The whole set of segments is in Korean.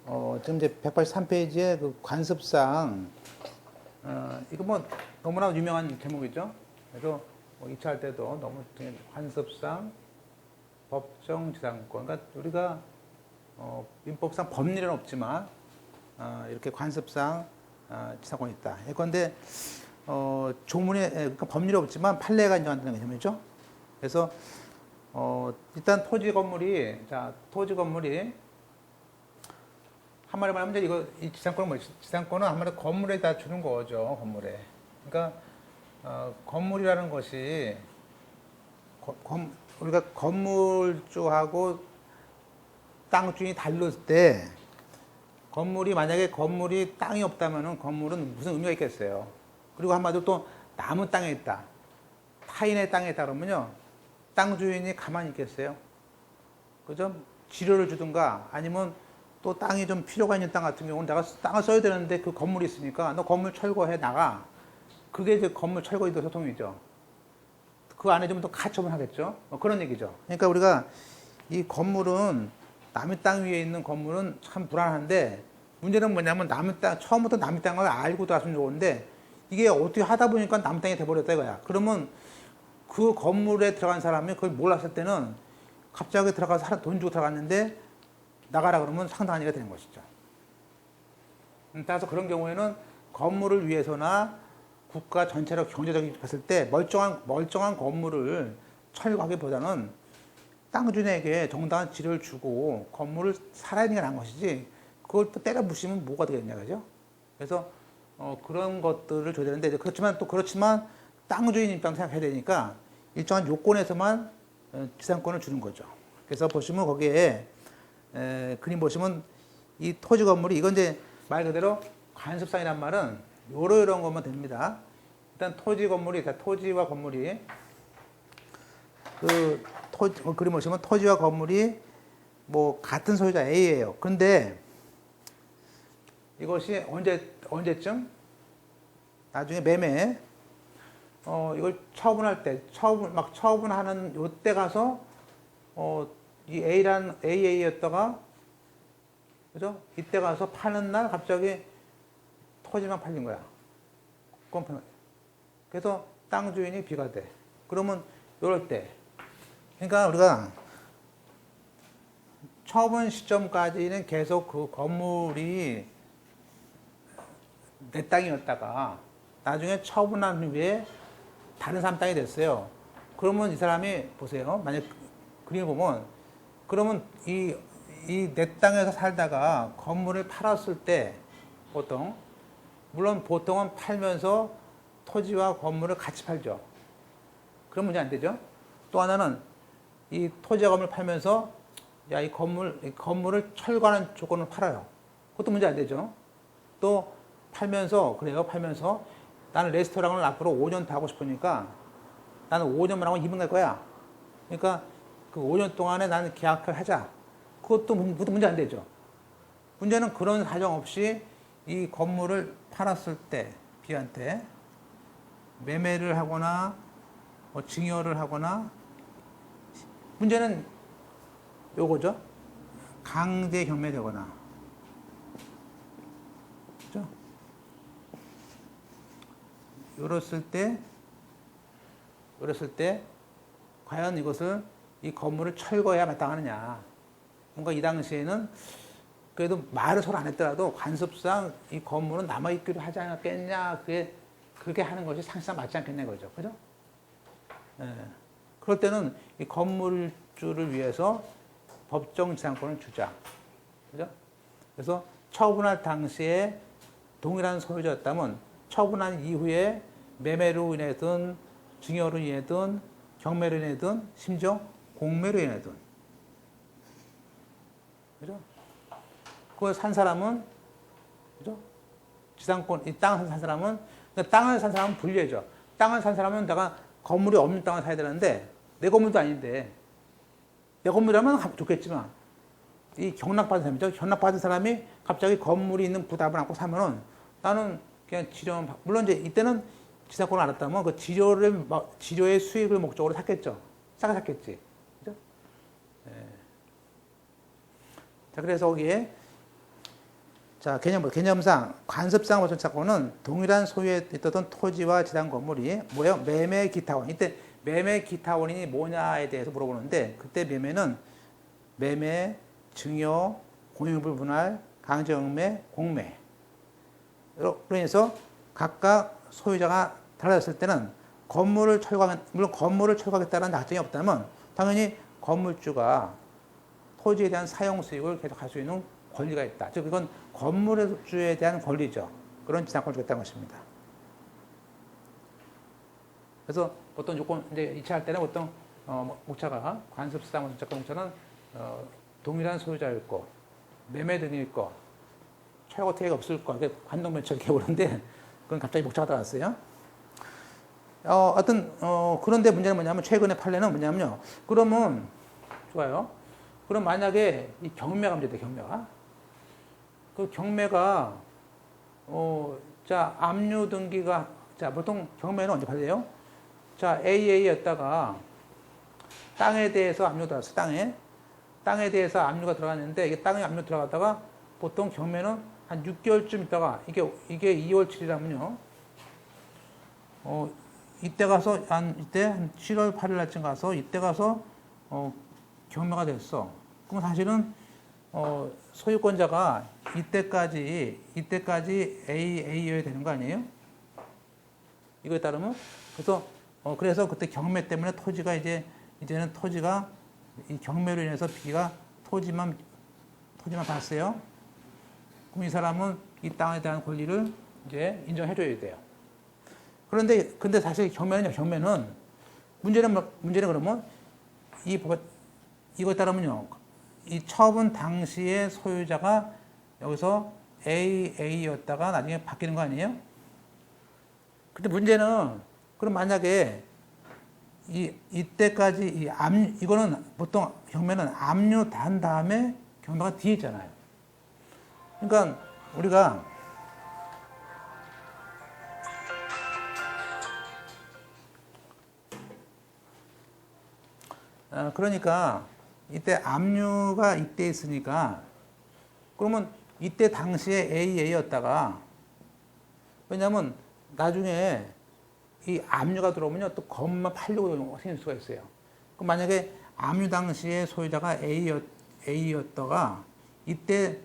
지금 이제 183페이지에 그 관습상, 이거 뭐 너무나 유명한 제목이죠. 그래서 뭐 2차 할 때도 너무 관습상 법정지상권. 그러니까 우리가 민법상 법률은 없지만 이렇게 관습상 지상권이 있다. 그런데 조문에 그러니까 법률이 없지만 판례가 인정한다는 개념이죠. 그래서 일단 토지 건물이 한 마리 말하면 이거 이 지상권은 뭐지? 지상권은 한 마리 건물에 다 주는 거죠. 건물에. 그러니까 건물이라는 것이 우리가 건물주하고 땅 주인이 다를 때 만약에 건물이 땅이 없다면은 건물은 무슨 의미가 있겠어요. 그리고 한마디로 또 남은 땅에 있다. 타인의 땅에 있다 그러면요. 땅 주인이 가만히 있겠어요. 그죠? 지료를 주든가 아니면 또 땅이 좀 필요가 있는 땅 같은 경우는 내가 땅을 써야 되는데 그 건물이 있으니까 너 건물 철거해 나가. 그게 이제 건물 철거 인도 소통이죠. 그 안에 좀 더 가처분 하겠죠. 그런 얘기죠. 그러니까 우리가 이 건물은 남의 땅 위에 있는 건물은 참 불안한데 문제는 뭐냐면 남의 땅, 처음부터 남의 땅을 알고 들어왔으면 좋은데 이게 어떻게 하다 보니까 남의 땅이 돼버렸다 이거야. 그러면 그 건물에 들어간 사람이 그걸 몰랐을 때는 갑자기 들어가서 돈 주고 들어갔는데 나가라 그러면 상당한 일이 되는 것이죠. 따라서 그런 경우에는 건물을 위해서나 국가 전체로 경제적인 봤을 때 멀쩡한 건물을 철거하기보다는 땅 주인에게 정당한 지료를 주고 건물을 살아야 되는 게 나은 것이지 그걸 또 때려 부시면 뭐가 되겠냐 그죠? 그래서 그런 것들을 줘야 되는데 그렇지만 땅 주인 입장 생각해야 되니까 일정한 요건에서만 지상권을 주는 거죠. 그래서 보시면 거기에 그림 보시면 이 토지 건물이 이건 이제 말 그대로 관습상이란 말은 이런 것만 됩니다. 일단 토지와 건물이 그림 보시면 토지와 건물이 뭐 같은 소유자 A예요. 근데 이것이 언제쯤 나중에 매매 이걸 처분할 때 처분하는 요때 가서 이 AA였다가 그죠? 이때 가서 파는 날 갑자기 토지만 팔린 거야. 그래서 땅 주인이 B가 돼. 그러면 이럴 때 그러니까 우리가 처분 시점까지는 계속 그 건물이 내 땅이었다가 나중에 처분한 후에 다른 사람 땅이 됐어요. 그러면 이 사람이 보세요. 만약 그림을 보면 그러면 이 내 땅에서 살다가 건물을 팔았을 때 물론 보통은 팔면서 토지와 건물을 같이 팔죠. 그런 문제 안 되죠. 또 하나는 이 토지와 건물을 팔면서 이 건물을 철거하는 조건을 팔아요. 그것도 문제 안 되죠. 또 팔면서 나는 레스토랑을 앞으로 5년 더 하고 싶으니까 나는 5년만 하고 이민 갈 거야. 그러니까 그 5년 동안에 나는 계약을 하자. 그것도 문제 안 되죠. 문제는 그런 사정 없이 이 건물을 팔았을 때 B한테 매매를 하거나 증여를 하거나 문제는 요거죠. 강제 경매되거나 그죠? 이랬을 때 과연 이 건물을 철거해야 마땅하느냐. 뭔가 이 당시에는 그래도 말을 서로 안 했더라도 관습상 이 건물은 남아있기로 하지 않았겠냐. 그렇게 하는 것이 상식상 맞지 않겠냐 거죠. 그죠? 그럴 때는 이 건물주를 위해서 법정 지상권을 주자. 그죠? 그래서 처분할 당시에 동일한 소유자였다면 처분한 이후에 매매로 인해든 증여로 인해든 경매로 인해든 심지어 공매로 인해든 그죠? 그걸 산 사람은 그죠? 지상권 이 땅을 산 사람은 땅을 산 사람은 불리해져. 땅을 산 사람은 내가 건물이 없는 땅을 사야 되는데 내 건물도 아닌데 내 건물이라면 좋겠지만 이 경락받은 사람이죠. 경락받은 사람이 갑자기 건물이 있는 부담을 안고 사면은 나는 그냥 물론 이제 이때는 지상권을 알았다면 그 지료의 수익을 목적으로 샀겠죠. 싸게 샀겠지. 그죠? 자, 그래서 거기에 자, 개념상 관습상 보존착고는 동일한 소유에 있던 토지와 지상 건물이 뭐예요? 매매 기타원. 이때 매매 기타원이 뭐냐에 대해서 물어보는데 그때 매매는 매매, 증여, 공유물 분할, 강제영매, 공매. 그래서 각각 소유자가 달라졌을 때는 물론 건물을 철거하겠다는 약정이 없다면 당연히 건물주가 토지에 대한 사용 수익을 계속 할 수 있는 권리가 있다. 즉 이건 건물주에 대한 권리죠. 그런 지상권을 주겠다는 것입니다. 그래서 보통 요건 이제 이체할 때는 보통 목차가 관습상 목차는 동일한 소유자일 거, 매매 등일 거, 철거 태액이 없을 거, 관동매철 이렇게 오는데 그건 갑자기 목차가 들어갔어요. 그런데 문제는 뭐냐면 최근의 판례는 뭐냐면요. 그러면 좋아요. 그럼 만약에 이 경매가 문제돼 경매가. 그 경매가 자 압류 등기가 자 보통 경매는 언제 판례요? 자 AA였다가 땅에 대해서 압류 들어갔어. 땅에 대해서 압류가 들어갔는데 이게 땅에 압류 들어갔다가 보통 경매는 한 6개월쯤 있다가 이게 2월 7일이라면요. 이때 가서 이때 한 7월 8일 날쯤 가서 이때 가서 경매가 됐어. 그럼 사실은 소유권자가 이때까지 AA여야 되는 거 아니에요? 이거에 따르면 그래서 그때 경매 때문에 이제는 토지가 이 경매로 인해서 B가 토지만 봤어요. 그럼 이 사람은 이 땅에 대한 권리를 이제 인정해줘야 돼요. 근데 사실 경매는 문제는 그러면 이거에 따르면요. 이 처분 당시의 소유자가 여기서 AA였다가 나중에 바뀌는 거 아니에요? 근데 문제는 그럼 만약에 이때까지 이거는 보통 경매는 압류 단 다음에 경매가 뒤에 있잖아요. 그러니까 우리가 그러니까 이때 압류가 이때 있으니까 그러면 이때 당시에 AA였다가 왜냐하면 나중에 이 압류가 들어오면요 또 건만 팔려고 생길 수가 있어요. 그럼 만약에 압류 당시에 소유자가 A였다가 이때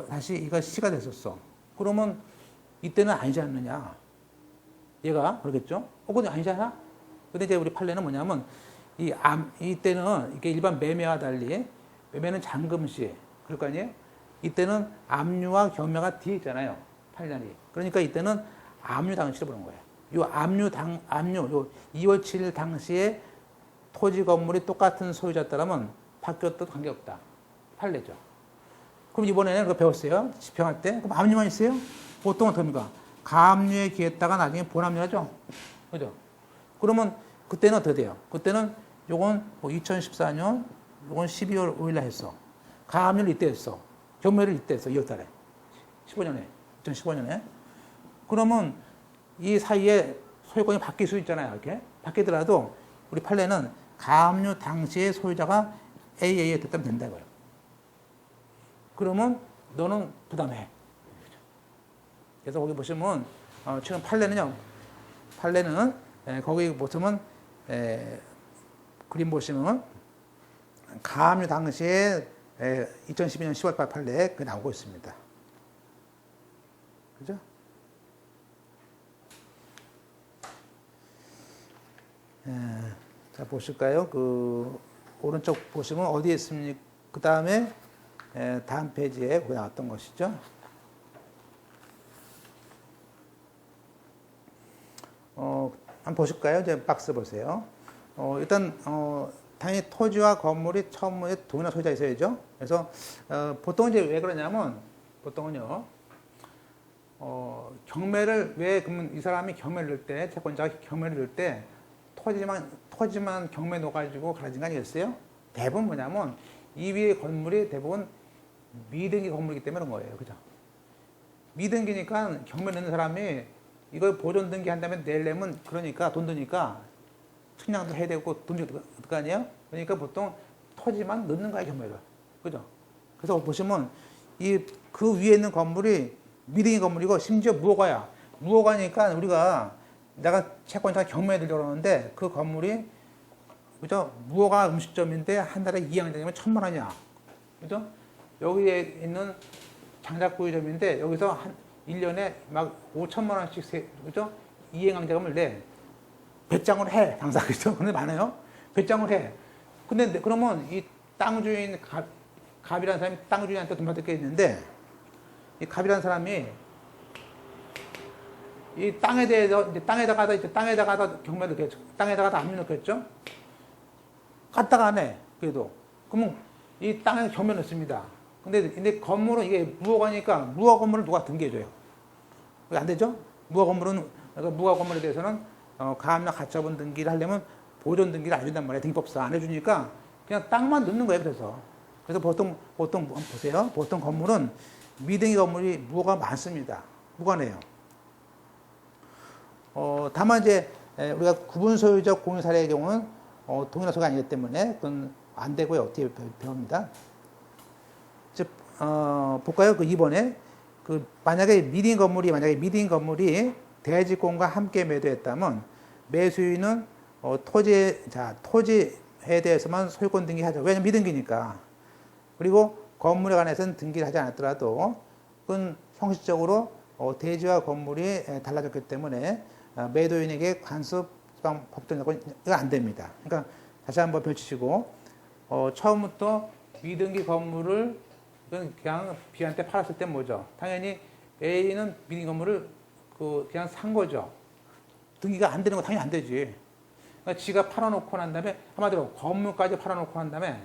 다시 이가 C가 됐었어. 그러면 이때는 아니지 않느냐? 얘가 그러겠죠? 근데 아니잖아? 근데 이제 우리 판례는 뭐냐면 이때는 이게 일반 매매와 달리 매매는 잠금시 그럴 거 아니에요? 이때는 압류와 경매가 뒤에 있잖아요. 판례이. 그러니까 이때는 압류 당시를 보는 거예요. 요 2월 7일 당시에 토지 건물이 똑같은 소유자였다면 바뀌었다도 관계없다. 판례죠. 그럼 이번에는 그거 배웠어요. 집행할 때. 그럼 압류만 있어요? 보통은 어떻습니까? 가압류에 기했다가 나중에 본압류하죠. 그죠? 그러면 그때는 어떻게 돼요? 그때는 요건 2014년, 요건 12월 5일 날 했어. 가압류를 이때 했어. 경매를 이때 했어. 2월 달에. 2015년에. 그러면 이 사이에 소유권이 바뀔 수 있잖아요. 이렇게. 바뀌더라도 우리 판례는 가압류 당시에 소유자가 AA에 됐다면 된다 이거예요. 그러면 너는 부담해. 그래서 거기 보시면 지금 판례는 거기 보시면 그림 보시면 가압류 당시에 2012년 10월 8일 판례에 그 나오고 있습니다. 그죠? 자 보실까요? 그 오른쪽 보시면 어디에 있습니까? 그 다음에 다음 페이지에 나왔던 것이죠. 한번 보실까요? 이제 박스 보세요. 일단 당연히 토지와 건물이 처음에 동일한 소유자 있어야죠. 그래서 보통 이제 왜 그러냐면 보통은요. 경매를 그러면 이 사람이 경매를 넣을 때 채권자가 경매를 넣을 때 토지만 경매 넣어가지고 갈라진 거 아니겠어요? 대부분 뭐냐면 이 위에 건물이 대부분 미등기 건물이기 때문에 그런 거예요. 그죠? 미등기니까 경매 넣는 사람이 이걸 보존 등기 한 다음에 내려면 그러니까 돈 드니까 측량도 해야 되고 돈 줘도 될 거 아니에요? 그러니까 보통 토지만 넣는 거야, 경매를. 그죠? 그래서 보시면 그 위에 있는 건물이 미등기 건물이고 심지어 무허가야. 무허가니까 우리가 내가 채권자 경매에 들려고 그러는데 그 건물이 그죠? 무허가 음식점인데 한 달에 이양되면 1,000만 원이야. 그죠? 여기에 있는 장작구이점인데 여기서 한 1년에 막 5천만 원씩 그죠? 이행강제금을 내. 배짱을 해. 당사 그죠? 근데 많아요. 배짱을 해. 근데 그러면 이 땅 주인 갑이라는 사람이 땅 주인한테 돈 받을 게 있는데 이 갑이라는 사람이 이 땅에 대해서 이제 땅에다가 경매를 했죠. 땅에다가 압류 넣겠죠. 갔다가 안 해. 그래도 그러면 이 땅에 경매 넣습니다. 근데 건물은 이게 무허가니까 무허가 건물을 누가 등기해줘요. 왜 안 되죠? 무허가 건물은 그러니까 무허가 건물에 대해서는 가압류 가처분 등기를 하려면 보존 등기를 안 해준단 말이에요. 등기법상 안 해주니까 그냥 땅만 넣는 거예요. 그래서 보통 보세요. 보통 건물은 미등기 건물이 무허가 많습니다. 무관해요. 다만 이제 우리가 구분 소유적 공유 사례의 경우는 동일한 소유가 아니기 때문에 그건 안 되고요. 어떻게 배웁니다. 즉 볼까요? 그 2번에 만약에 미등기 건물이 대지권과 함께 매도했다면 매수인은 토지에 대해서만 소유권 등기하죠. 왜냐면 미등기니까. 그리고 건물에 관해서는 등기를 하지 않았더라도 그건 형식적으로 대지와 건물이 달라졌기 때문에 매도인에게 관습 법정 요건 이거 안 됩니다. 그러니까 다시 한번 펼치시고 처음부터 미등기 건물을 그냥 B한테 팔았을 때 뭐죠? 당연히 A는 미등기 건물을 그냥 산 거죠. 등기가 안 되는 거 당연히 안 되지. 그러니까 지가 팔아놓고 난 다음에 한마디로 건물까지 팔아놓고 난 다음에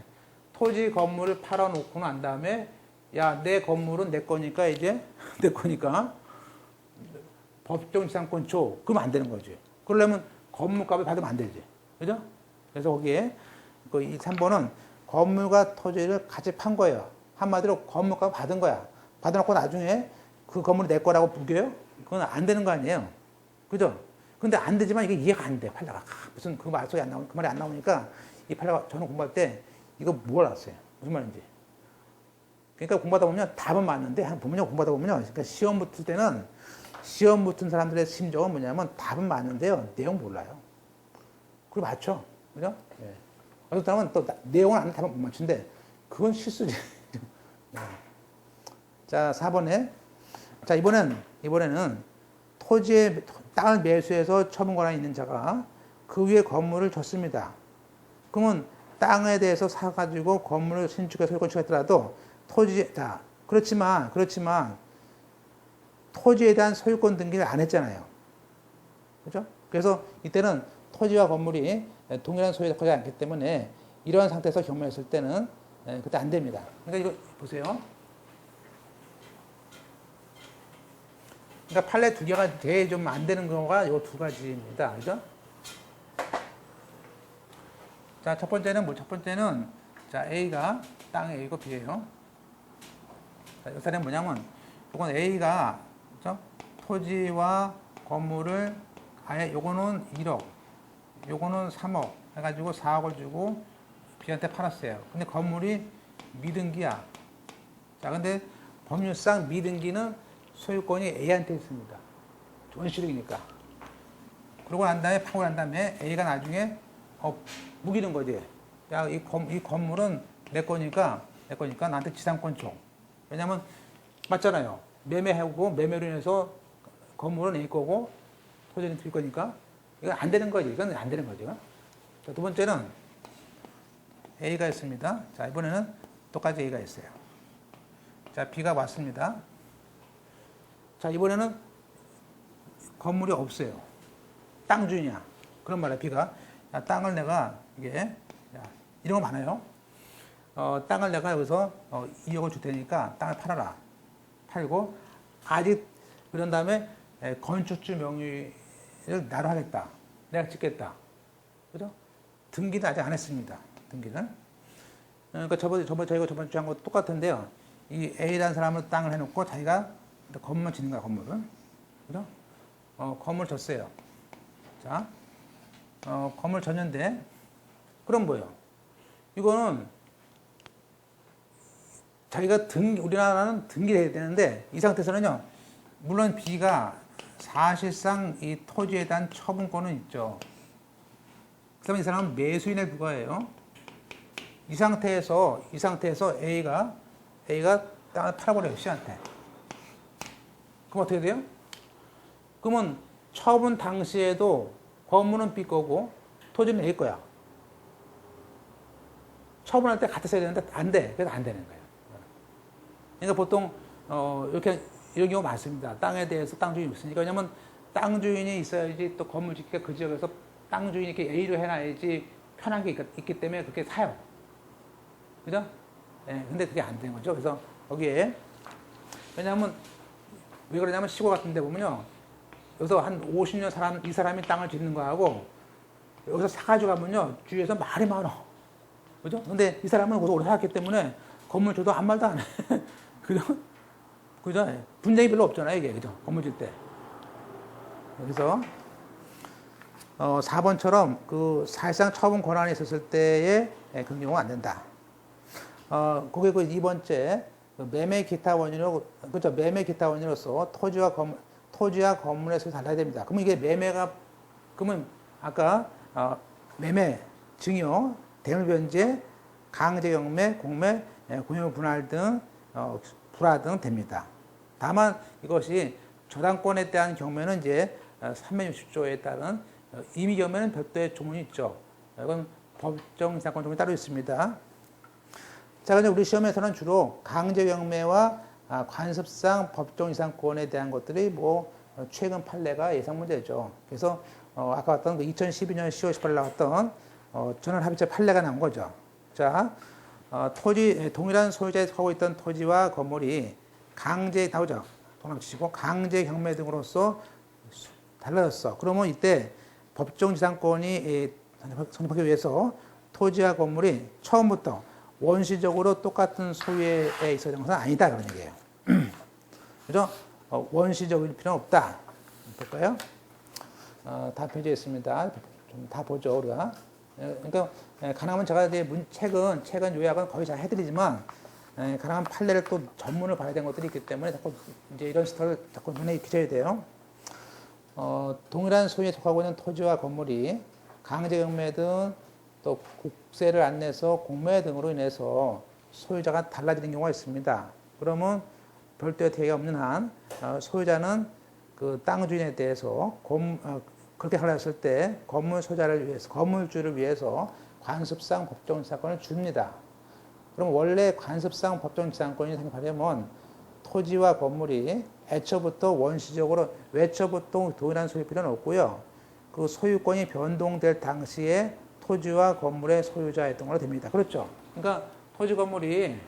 토지 건물을 팔아놓고 난 다음에 야, 내 건물은 내 거니까 이제 내 거니까 법정 지상권 줘. 그러면 안 되는 거지. 그러려면 건물값을 받으면 안 되지. 그죠? 그래서 거기에 이 3번은 건물과 토지를 같이 판 거예요. 한마디로 건물값을 받은 거야. 받아놓고 나중에 그 건물이 내 거라고 부겨요? 그건 안 되는 거 아니에요. 그죠? 근데 안 되지만 이게 이해가 안 돼. 팔다가 무슨 그 말이 안 나오니까 이 팔다가 저는 공부할 때 이거 뭘 알았어요. 무슨 말인지. 그러니까 공부하다 보면 답은 맞는데 공부하다 보면요. 그러니까 시험 붙을 때는 시험 붙은 사람들의 심정은 뭐냐면 답은 맞는데요. 내용 몰라요. 그걸 맞춰. 그죠? 예. 어떤 사람은 또 내용은 아는 답은 못 맞춘데 그건 실수지. 네. 자, 4번에 자, 이번에는 토지의 땅을 매수해서 처분 권한이 있는 자가 그 위에 건물을 줬습니다. 그러면 땅에 대해서 사가지고 건물을 신축해서 소유권 취득했더라도 그렇지만 토지에 대한 소유권 등기를 안 했잖아요. 그죠? 그래서 이때는 토지와 건물이 동일한 소유가 되지 않기 때문에 이러한 상태에서 경매했을 때는 그때 안 됩니다. 그러니까 이거 보세요. 그러니까 판례 두 개가 제일 좀 안 되는 경우가 이 두 가지입니다. 그죠? 자, 첫 번째는 자, A가 땅 A고 B예요. 자, 이 사례는 뭐냐면 이건 A가 그죠? 토지와 건물을 아예 요거는 1억, 요거는 3억 해가지고 4억을 주고 B한테 팔았어요. 근데 건물이 미등기야. 자, 근데 법률상 미등기는 소유권이 A한테 있습니다. 원실이니까. 그러고 난 다음에 파고 난 다음에 A가 나중에 무기는 거지. 야, 이 건물은 내 거니까 나한테 지상권 줘. 왜냐면 맞잖아요. 매매하고 매매로 인해서 건물은 A 거고 토지는 B 거니까 이건 안 되는 거지. 이건 안 되는 거죠. 자, 두 번째는 A가 있습니다. 자, 이번에는 똑같이 A가 있어요. 자, B가 왔습니다. 자, 이번에는 건물이 없어요. 땅 주인이야. 그런 말이야, B가. 야, 땅을 내가, 이런 거 많아요. 땅을 내가 여기서 2억을 줄 테니까 땅을 팔아라. 팔고, 그런 다음에 건축주 명의를 나로 하겠다. 내가 짓겠다. 그죠? 등기는 아직 안 했습니다. 등기는. 그러니까 저희가 저번 주에 한 거 똑같은데요. 이 A라는 사람은 땅을 해놓고 자기가 건물 짓는 거야, 건물을. 그죠? 건물 졌어요. 자, 건물 졌는데, 그럼 뭐예요? 이거는 자기가 우리나라는 등기해야 되는데 이 상태에서는요. 물론 B가 사실상 이 토지에 대한 처분권은 있죠. 그러면 이 사람은 매수인에 불과해요. 이 상태에서 A가 땅을 팔아버려요. C한테. 그럼 어떻게 돼요? 그러면 처분 당시에도 건물은 B 거고 토지는 A 거야. 처분할 때 같이 써야 되는데 안 돼. 그래서 안 되는 거예요. 그러니까 보통 이런 경우 많습니다. 땅에 대해서 땅 주인이 없으니까. 왜냐면 땅 주인이 있어야지 또 건물 짓기가 그 지역에서 땅 주인이 이렇게 A로 해놔야지 편한 게 있기 때문에 그렇게 사요. 그죠? 예, 근데 그게 안 되는 거죠. 그래서 거기에 왜냐하면 왜 그러냐면 시골 같은 데 보면요. 여기서 한 50년 이 사람이 땅을 짓는 거하고 여기서 사가지고 가면요. 주위에서 말이 많아. 그죠? 근데 이 사람은 거기서 오래 살았기 때문에 건물 줘도 아무 말도 안 해. 그죠? 그죠? 분쟁이 별로 없잖아요, 이게. 그죠? 건물 질 때. 그래서 4번처럼 그 사실상 처분 권한이 있었을 때에 그런 경우가 안 된다. 거기 그 2번째 매매 기타 원인으로 그렇죠. 매매 기타 원인으로서 토지와 건물의 소유 달라야 됩니다. 그러면 이게 매매가 그러면 아까 매매, 증여, 대물변제, 강제 경매, 공매, 공유 분할 등 불화 등 됩니다. 다만 이것이 저당권에 대한 경매는 이제 360조에 따른 임의 경매는 별도의 조문이 있죠. 이건 법정 이상권 조문이 따로 있습니다. 자, 그래서 우리 시험에서는 주로 강제 경매와 관습상 법정 이상권에 대한 것들이 뭐 최근 판례가 예상 문제죠. 그래서 아까 봤던 그 2012년 10월 18일 나왔던 전원합의체 판례가 나온 거죠. 자, 동일한 소유자에 속하고 있던 토지와 건물이 강제 나오죠. 동남치고 강제 경매 등으로서 달라졌어. 그러면 이때 법정 지상권이 성립하기 위해서 토지와 건물이 처음부터 원시적으로 똑같은 소유에 있어야 되는 것은 아니다. 그런 얘기예요. 그죠? 원시적일 필요는 없다. 볼까요? 다 표지에 있습니다. 좀 다 보죠, 우리가. 그러니까, 가능하면 제가 이제 책은 요약은 거의 잘 해드리지만, 가능한 판례를 또 전문을 봐야 되는 것들이 있기 때문에 자꾸 이제 이런 스타일을 자꾸 눈에 익히셔야 돼요. 동일한 소유에 속하고 있는 토지와 건물이 강제경매 등 또 국세를 안 내서 공매 등으로 인해서 소유자가 달라지는 경우가 있습니다. 그러면 별도의 대의가 없는 한 소유자는 그 땅 주인에 대해서 그렇게 하였을 때 건물주를 위해서 관습상 법정지상권을 줍니다. 그럼 원래 관습상 법정지상권이 성립하려면 토지와 건물이 애초부터 원시적으로 외초부터 동일한 소유 필요는 없고요. 그 소유권이 변동될 당시에 토지와 건물의 소유자였던 걸로 됩니다. 그렇죠? 그러니까 토지 건물이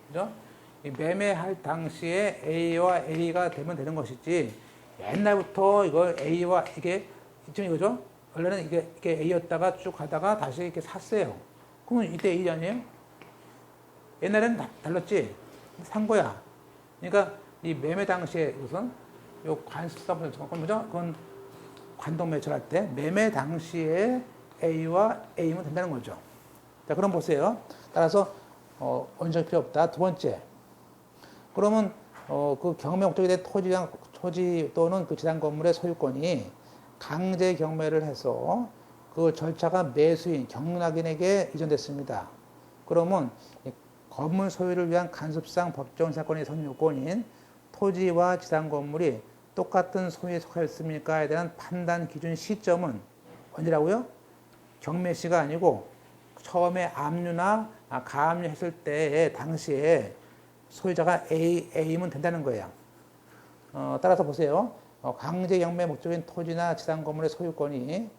그죠? 매매할 당시에 A와 A가 되면 되는 것이지 옛날부터 이걸 A와 이게 이거죠? 원래는 이게 A였다가 쭉 가다가 다시 이렇게 샀어요. 그러면 이때 A 아니에요? 옛날에는 달랐지? 산 거야. 그러니까 이 매매 당시에 우선 요 관습상 뭐죠? 그건 관동 매출할 때 매매 당시에 A와 A면 된다는 거죠. 자, 그럼 보세요. 따라서 원적 필요 없다. 두 번째. 그러면 그 경매 목적이 된 토지 또는 그 지상 건물의 소유권이 강제 경매를 해서 그 절차가 매수인 경락인에게 이전됐습니다. 그러면 건물 소유를 위한 간섭상 법정 사건의 성립 요건인 토지와 지상 건물이 똑같은 소유에 속하였습니까에 대한 판단 기준 시점은 언제라고요? 경매 시가 아니고 처음에 압류나 가압류 했을 때의 당시에 소유자가 A면 된다는 거예요. 따라서 보세요. 강제 경매 목적인 토지나 지상 건물의 소유권이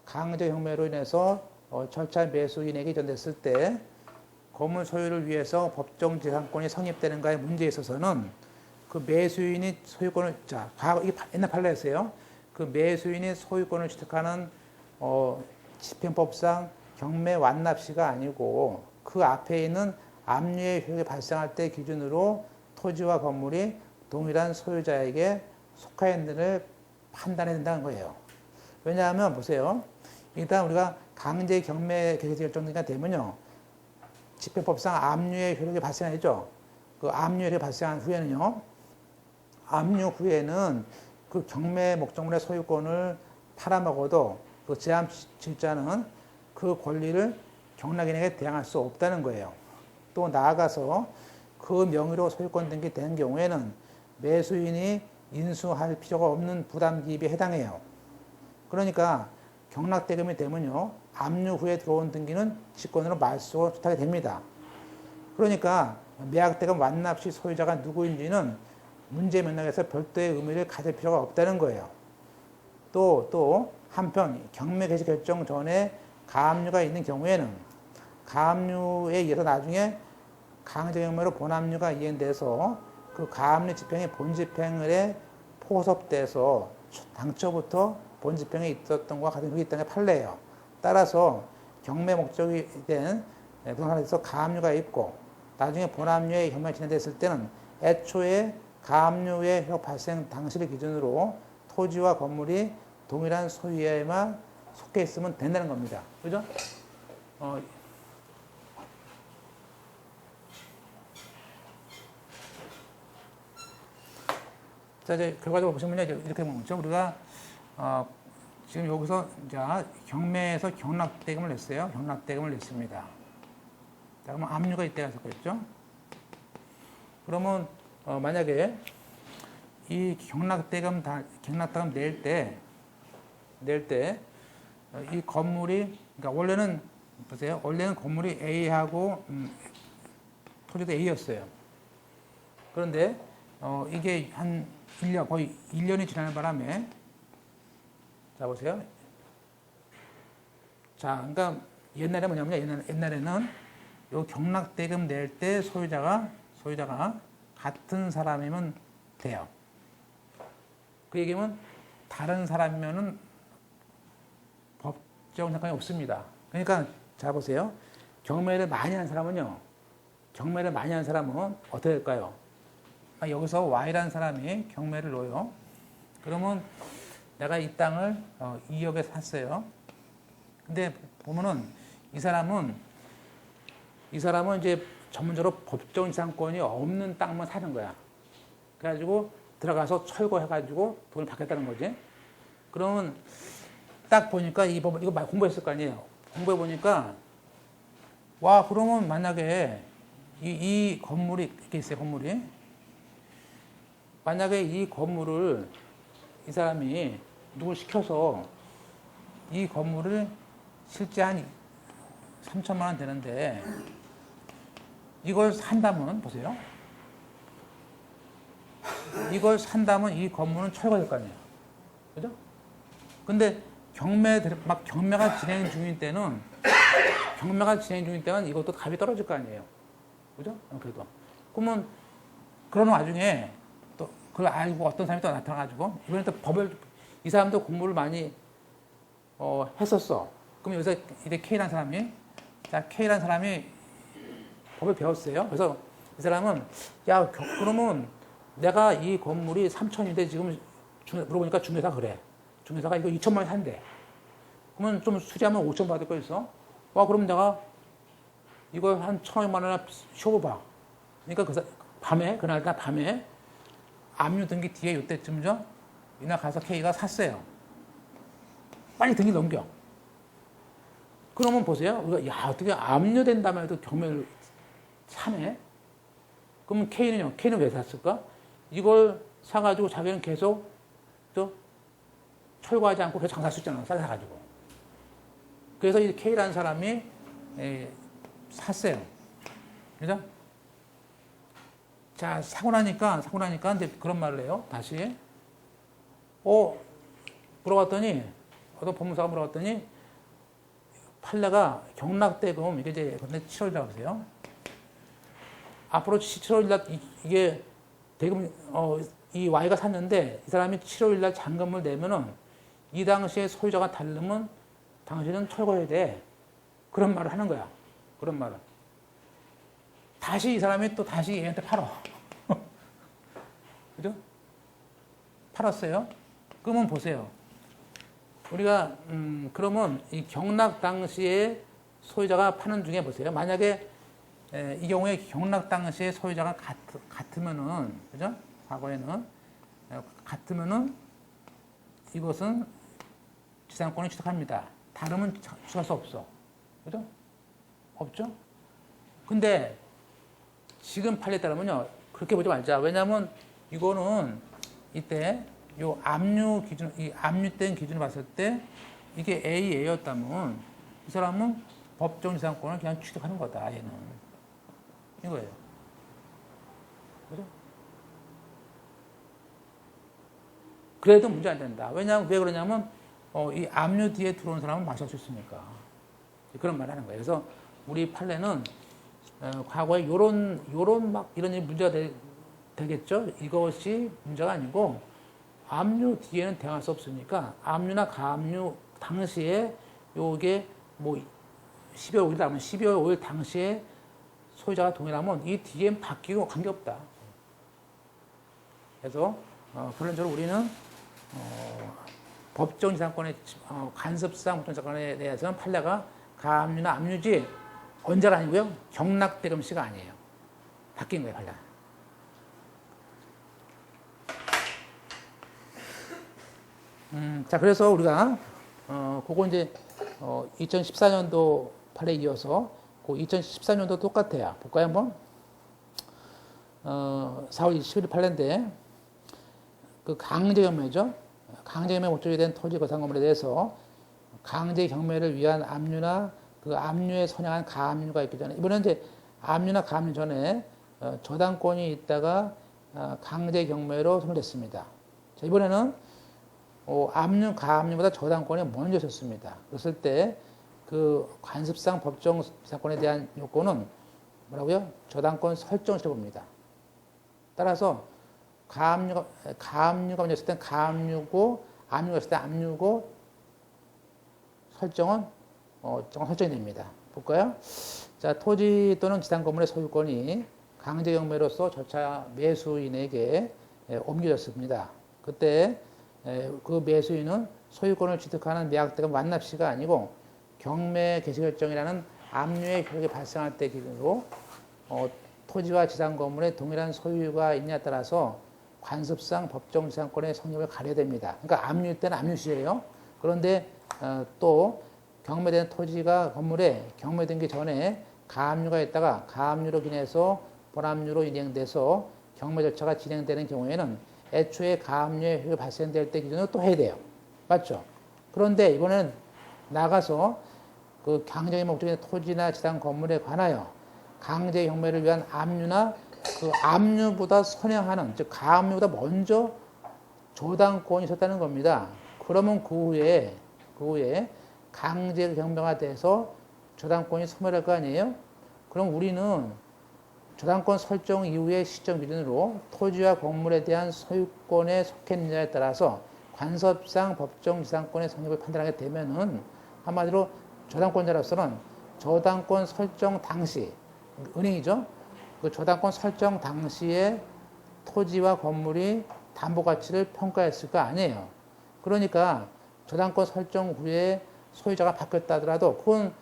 강제 경매로 인해서 절차 매수인에게 이전됐을 때 건물 소유를 위해서 법정 지상권이 성립되는가의 문제에 있어서는 그 매수인이 소유권을 과거 이게 옛날 판례였어요. 그 매수인이 소유권을 취득하는 집행법상 경매 완납시가 아니고 그 앞에 있는 압류의 효력이 발생할 때 기준으로 토지와 건물이 동일한 소유자에게 속하였는지를 판단해야 된다는 거예요. 왜냐하면 보세요. 일단 우리가 강제 경매 개시 결정이 되면요. 집행법상 압류의 효력이 발생하죠. 그 압류율이 발생한 후에는요, 압류 후에는 그 경매 목적물의 소유권을 팔아먹어도 그 제3질자는 그 권리를 경락인에게 대항할 수 없다는 거예요. 또 나아가서 그 명의로 소유권 등기된 경우에는 매수인이 인수할 필요가 없는 부담 기입에 해당해요. 그러니까 경락대금이 되면요, 압류 후에 들어온 등기는 직권으로 말소 못하게 됩니다. 그러니까 매각대금 완납 시 소유자가 누구인지는 문제 맥락에서 별도의 의미를 가질 필요가 없다는 거예요. 또 한편 경매 개시 결정 전에 가압류가 있는 경우에는 가압류에 의해서 나중에 강제경매로 본압류가 이행돼서 그 가압류 집행이 본집행을에 포섭돼서 당초부터 본집행에 있었던 것과 같은 흙이 있다는 게 판례예요. 따라서 경매 목적이 된 부동산에서 가압류가 있고 나중에 본압류에 경매가 진행됐을 때는 애초에 가압류의 효력 발생 당시를 기준으로 토지와 건물이 동일한 소유에만 속해 있으면 된다는 겁니다. 그죠? 자, 이제 결과적으로 보시면요, 이렇게 보죠. 우리가 지금 여기서 이제 경매에서 경락대금을 냈어요. 경락대금을 냈습니다. 자, 그러면 압류가 이때가 있었겠죠. 그러면 만약에 이 경락대금 낼 때 이 건물이, 그러니까 원래는 보세요. 원래는 건물이 A하고 토지도 A였어요. 그런데 이게 한 1년, 거의 1년이 지나는 바람에, 자, 보세요. 자, 그러니까 옛날에 뭐냐면, 옛날에는 요 경락대금 낼 때 소유자가 같은 사람이면 돼요. 그 얘기면 다른 사람이면은 법적 상관이 없습니다. 그러니까, 자, 보세요. 경매를 많이 한 사람은 어떻게 될까요? 여기서 Y라는 사람이 경매를 놓아요. 그러면 내가 이 땅을 2억에 샀어요. 근데 보면은 이 사람은 이제 전문적으로 법정 이상권이 없는 땅만 사는 거야. 그래가지고 들어가서 철거해가지고 돈을 받겠다는 거지. 그러면 딱 보니까 이 법을, 이거 공부했을 거 아니에요. 공부해보니까, 와, 그러면 만약에 이 건물이 이렇게 있어요, 건물이. 만약에 이 건물을 이 사람이 누굴 시켜서 이 건물을 실제 한 3천만 원 되는데 이걸 산다면, 보세요. 이걸 산다면 이 건물은 철거될 거 아니에요. 그죠? 근데 경매가 진행 중인 때는 이것도 값이 떨어질 거 아니에요. 그죠? 그래도. 그러면 그런 와중에 또 그걸 알고 어떤 사람이 또 나타나가지고 이번에 또 이 사람도 공부를 많이 했었어. 그럼 여기서 이제 K라는 사람이 법을 배웠어요. 그래서 이 사람은, 야, 그러면 내가 이 건물이 3천인데 지금 물어보니까 중개사가 그래. 중개사가 이거 2천만 원 산대. 그러면 좀 수리하면 5천 받을 거 있어. 와, 그럼 내가 이걸 한 1,500만 원이나 쉬어봐. 그러니까 그날 밤에 압류 등기 뒤에 이때쯤이죠. 이날 가서 K가 샀어요. 빨리 등기 넘겨. 그러면 보세요. 우리가, 야, 어떻게 압류된다면 해도 경매를 사네? 그러면 K는 왜 샀을까? 이걸 사가지고 자기는 계속 또 철거하지 않고 계속 장사할 수 있잖아. 사가지고. 그래서 이 K라는 사람이 샀어요. 그죠? 자, 사고 나니까 이제 그런 말을 해요. 다시. 물어봤더니, 어떤 법무사가 물어봤더니, 판례가 경락대금, 이게 이제 7월이라고 하세요. 앞으로 7월일 날 이게 대금, 이 Y가 샀는데 이 사람이 7월일 날 잔금을 내면은 이 당시에 소유자가 다르면 당신은 철거해야 돼. 그런 말을 하는 거야. 그런 말을. 다시 이 사람이 또 다시 얘한테 팔어. 그죠? 팔았어요. 그러면 보세요. 우리가, 그러면 이 경락 당시에 소유자가 파는 중에 보세요. 만약에 이 경우에 경락 당시에 소유자가 같으면은, 그죠? 과거에는 같으면은 이것은 지상권을 취득합니다. 다르면 취득할 수 없어. 그죠? 없죠? 근데 지금 판례에 따르면요, 그렇게 보지 말자. 왜냐하면 이거는 이때 요 압류 기준, 이 압류된 기준을 봤을 때 이게 A였다면 이 사람은 법정 지상권을 그냥 취득하는 거다, 얘는. 이거예요. 그죠? 그래도 문제 안 된다. 왜냐하면, 왜 그러냐면, 이 압류 뒤에 들어온 사람은 마실 수 있으니까. 그런 말 하는 거예요. 그래서 우리 판례는, 과거에 이런 일이 문제가 되겠죠? 이것이 문제가 아니고, 압류 뒤에는 대응할 수 없으니까, 압류나 가압류 당시에 요게 뭐 12월 5일 하면 12월 5일 당시에 소유자가 동일하면 이 뒤엔 바뀌고 관계없다. 그래서 결론적으로 우리는 법정 지상권의 간섭상 법정 지상권에 대해서는 판례가 가압류나 압류지 언제가 아니고요. 경락대금 시가 아니에요. 바뀐 거예요, 판례가. 자, 그래서 우리가 그거 이제 2014년도 판례에 이어서 그 2014년도 똑같아요. 볼까요, 한번? 4월 21일 판례인데 그 강제경매죠. 강제경매 목적이 된 토지 거상 건물에 대해서 강제경매를 위한 압류나 그 압류에 선양한 가압류가 있기 전에, 이번에 이제 압류나 가압류 전에 저당권이 있다가 강제경매로 선고됐습니다. 자, 이번에는 압류, 가압류보다 저당권이 먼저 섰습니다. 그랬을 때 그 관습상 법정 지상권에 대한 요건은 뭐라고요? 저당권 설정을 시켜봅니다. 따라서 가압류가 먼저 있을 땐 가압류고, 압류가 있을 때 압류고, 설정은 설정이 됩니다. 볼까요? 자, 토지 또는 지상 건물의 소유권이 강제경매로서 저차 매수인에게 옮겨졌습니다. 그때 그 매수인은 소유권을 취득하는 매각대금 완납시가 아니고 경매 개시결정이라는 압류의 효력이 발생할 때 기준으로 토지와 지상 건물에 동일한 소유가 있냐에 따라서 관습상 법정 지상권의 성립을 가려야 됩니다. 그러니까 압류 때는 압류시예요. 그런데 또 경매된 토지가 건물에 경매되기 전에 가압류가 있다가 가압류로 인해서 본압류로 인행돼서 경매 절차가 진행되는 경우에는 애초에 가압류의 효력이 발생될 때 기준으로 또 해야 돼요. 맞죠? 그런데 이번에는 나가서 그 강제의 목적인 토지나 지상 건물에 관하여 강제 경매를 위한 압류나 그 압류보다 선행하는, 즉 가압류보다 먼저 저당권이 있었다는 겁니다. 그러면 그 후에 강제 경매가 돼서 저당권이 소멸할 거 아니에요? 그럼 우리는 저당권 설정 이후의 시점 기준으로 토지와 건물에 대한 소유권에 속했느냐에 따라서 관습상 법정 지상권의 성립을 판단하게 되면은 한마디로 저당권자로서는 저당권 설정 당시, 은행이죠? 그 저당권 설정 당시에 토지와 건물이 담보 가치를 평가했을 거 아니에요. 그러니까 저당권 설정 후에 소유자가 바뀌었다 하더라도 그건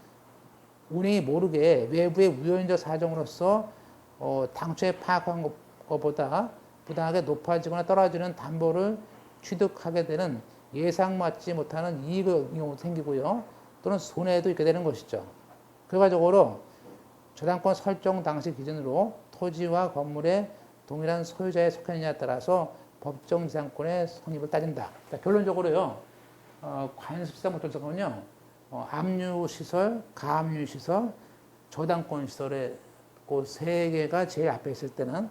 은행이 모르게 외부의 우연적 사정으로서 당초에 파악한 것보다 부당하게 높아지거나 떨어지는 담보를 취득하게 되는 예상맞지 못하는 이익의 경우도 생기고요. 또는 손해도 있게 되는 것이죠. 결과적으로 저당권 설정 당시 기준으로 토지와 건물에 동일한 소유자에 속했느냐에 따라서 법정 지상권의 성립을 따진다. 그러니까 결론적으로요. 관습상 법정 지상권은요. 압류시설, 가압류시설, 저당권시설의 그 세 개가 제일 앞에 있을 때는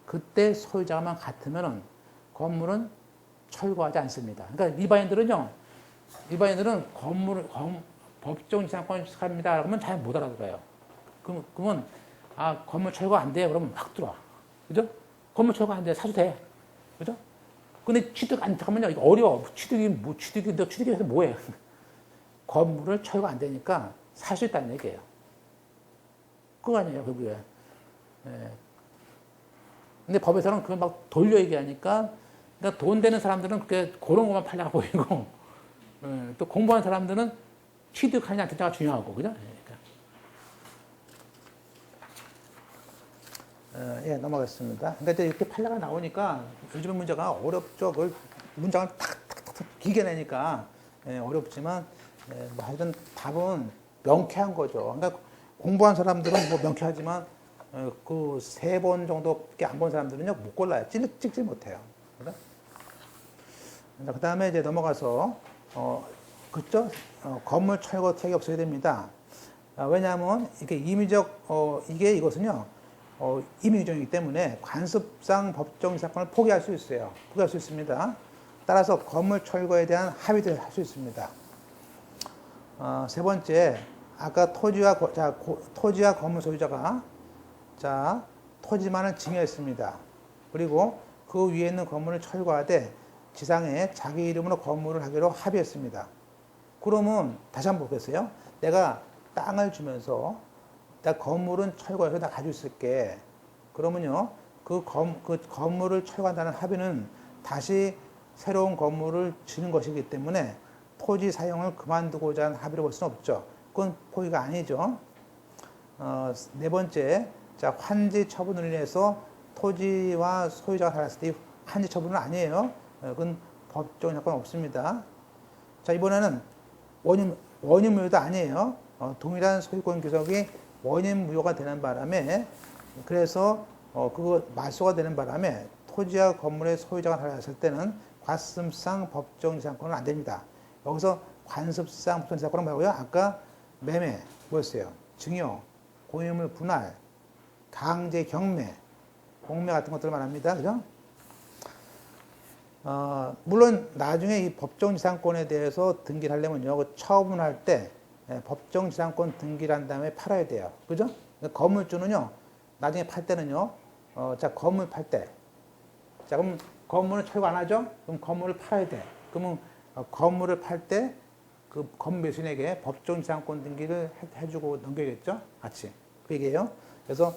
그때 소유자만 같으면 건물은 철거하지 않습니다. 그러니까 일반인들은 법정 지상권을 취득합니다. 그러면 잘 못 알아들어요. 그러면 건물 철거 안 돼. 그러면 확 들어와. 그죠? 건물 철거 안 돼. 사도 돼. 그죠? 근데 취득 안 하면요. 이거 어려워. 취득해서 뭐해? 건물을 철거 안 되니까 살 수 있다는 얘기예요. 그거 아니에요, 그게. 예. 근데 법에서는 그걸 막 돌려 얘기하니까, 그러니까 돈 되는 사람들은 그게 그런 것만 팔려가 보이고, 예. 또 공부하는 사람들은 취득하냐 안 되냐가 중요하고, 그죠? 그러니까. 예, 넘어가겠습니다. 그러니까 이제 이렇게 판례가 나오니까 요즘 문제가 어렵죠. 그걸 문장을 탁탁탁 길게 내니까 예, 어렵지만 뭐 하여튼 답은 명쾌한 거죠. 그러니까 공부한 사람들은 뭐 명쾌하지만 그 세 번 정도밖에 안 본 사람들은요 못 골라요. 찍지 못해요. 그 다음에 이제 넘어가서 그죠? 건물 철거 특약이 없어야 됩니다. 왜냐하면 이게 임의적 이것은요 임의규정이기 때문에 관습상 법정 사건을 포기할 수 있어요. 포기할 수 있습니다. 따라서 건물 철거에 대한 합의를 할 수 있습니다. 세 번째, 아까 토지와 건물 소유자가 토지만을 증여했습니다. 그리고 그 위에 있는 건물을 철거하되 지상에 자기 이름으로 건물을 하기로 합의했습니다. 그러면 다시 한번 보겠어요. 내가 땅을 주면서 나 건물은 철거해서 나 가지고 있을게. 그러면요, 그 건물을 철거한다는 합의는 다시 새로운 건물을 지는 것이기 때문에 토지 사용을 그만두고자 하는 합의를 볼 수는 없죠. 그건 포기가 아니죠. 네 번째, 환지 처분을 인해서 토지와 소유자가 달랐을 때 환지 처분은 아니에요. 그건 법적인 사건 없습니다. 자, 이번에는 원인 무효도 아니에요. 동일한 소유권 귀속이 원인 무효가 되는 바람에 그래서 그거 말소가 되는 바람에 토지와 건물의 소유자가 달랐을 때는 관습상 법정 지상권은 안 됩니다. 여기서 관습상 법정 지상권은 뭐고요? 아까 매매 뭐였어요? 증여, 공유물 분할, 강제 경매, 공매 같은 것들을 말합니다. 그죠? 물론 나중에 이 법정지상권에 대해서 등기를 하려면요, 그 처분할 때 법정지상권 등기를 한 다음에 팔아야 돼요. 그죠? 건물주는요, 나중에 팔 때는요, 건물 팔 때, 그럼 건물은 철거 안 하죠? 그럼 건물을 팔아야 돼. 그러면 건물을 팔 때 그 건매수인에게 법정지상권 등기를 해주고 넘겨야겠죠? 같이. 그 얘기예요. 그래서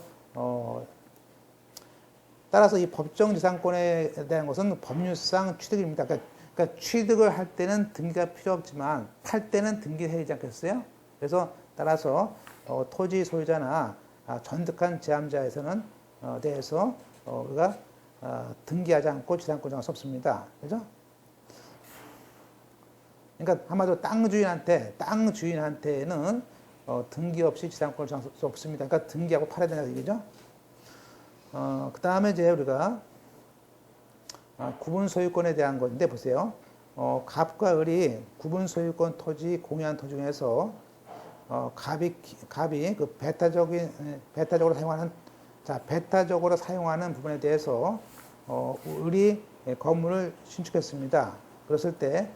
따라서 이 법정지상권에 대한 것은 법률상 취득입니다. 그러니까 취득을 할 때는 등기가 필요 없지만 팔 때는 등기해야 되지 않겠어요? 그래서 따라서 토지 소유자나 전득한 제함자에서는 대해서 우리가 등기하지 않고 지상권 정할 수 없습니다. 그죠? 그러니까 한마디로 땅 주인한테는 등기 없이 지상권을 정할 수 없습니다. 그러니까 등기하고 팔아야 된다는 얘기죠. 그 다음에 이제 우리가 구분 소유권에 대한 건데 보세요. 갑과 을이 구분 소유권 토지, 공유한 토지 중에서 갑이 그 배타적으로 사용하는 부분에 대해서 을이 건물을 신축했습니다. 그랬을 때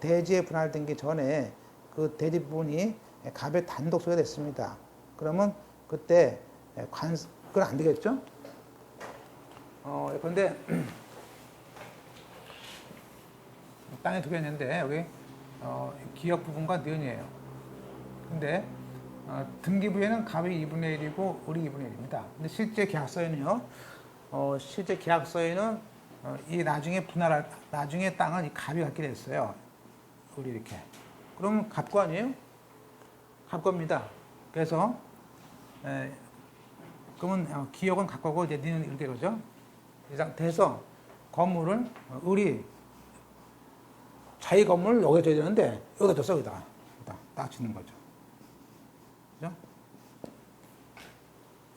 대지의 분할 등기 전에 그 대지 부분이 갑의 단독 소유가 됐습니다. 그러면 그때 그건 안 되겠죠? 그런데 땅에 두 개 있는데 여기 기역 부분과 니은이에요. 근데 등기부에는 갑이 2분의 1이고 을이 2분의 1입니다. 근데 실제 계약서에는요. 실제 계약서에는 이 나중에 땅은 이 갑이 갖게 됐어요. 을이 이렇게. 그럼 갑거 아니에요? 갑겁니다. 그래서 그러면 기역은 갑거고 이제 니은 이렇게 그러죠. 이 상태에서 건물을 을이 자기 건물을 여기다 줘야 되는데 여기다 줬어. 여기다 딱 짓는 거죠. 그죠?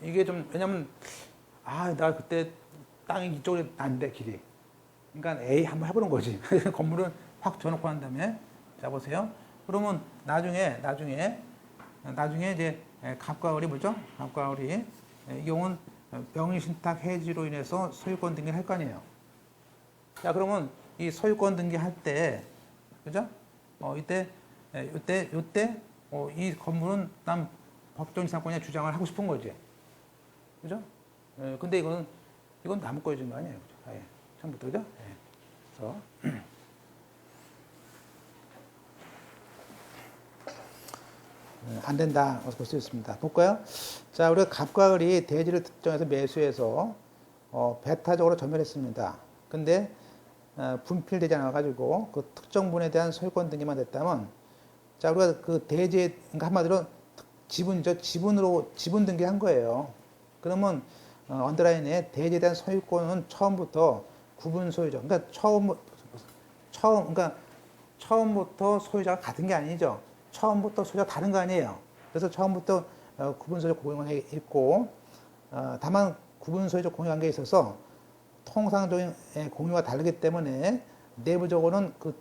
이게 좀 왜냐면 나 그때 땅이 이쪽으로 난데 길이. 그러니까 A 한번 해보는 거지. 건물은 확 줘놓고 난 다음에 자 보세요. 그러면 나중에 이제 갑과 을이 뭐죠? 갑과 을이 이 경우는 명의신탁 해지로 인해서 소유권 등기를 할 거 아니에요. 자, 그러면 이 소유권 등기 할 때, 그죠? 이때 이 건물은 난 법정지상권에 주장을 하고 싶은 거지. 그죠? 근데 이건 남의 거여진 거 아니에요. 그죠? 처음부터, 그죠? 그래서. 안 된다. 볼 수 있습니다. 볼까요? 자, 우리가 갑과 을이 대지를 특정해서 매수해서 배타적으로 점유했습니다. 근데 분필되지 않아가지고 그 특정 분에 대한 소유권 등기만 됐다면, 자, 우리가 그 대지에, 그러니까 한마디로 지분 등기한 거예요. 그러면 언더라인에 대지에 대한 소유권은 처음부터 구분 소유자. 그러니까 그러니까 처음부터 소유자가 같은 게 아니죠. 처음부터 소유자가 다른 거 아니에요. 그래서 처음부터 구분 소유자 공유관계에 있고, 다만 구분 소유자 공유관계에 있어서 통상적인 공유가 다르기 때문에 내부적으로는 그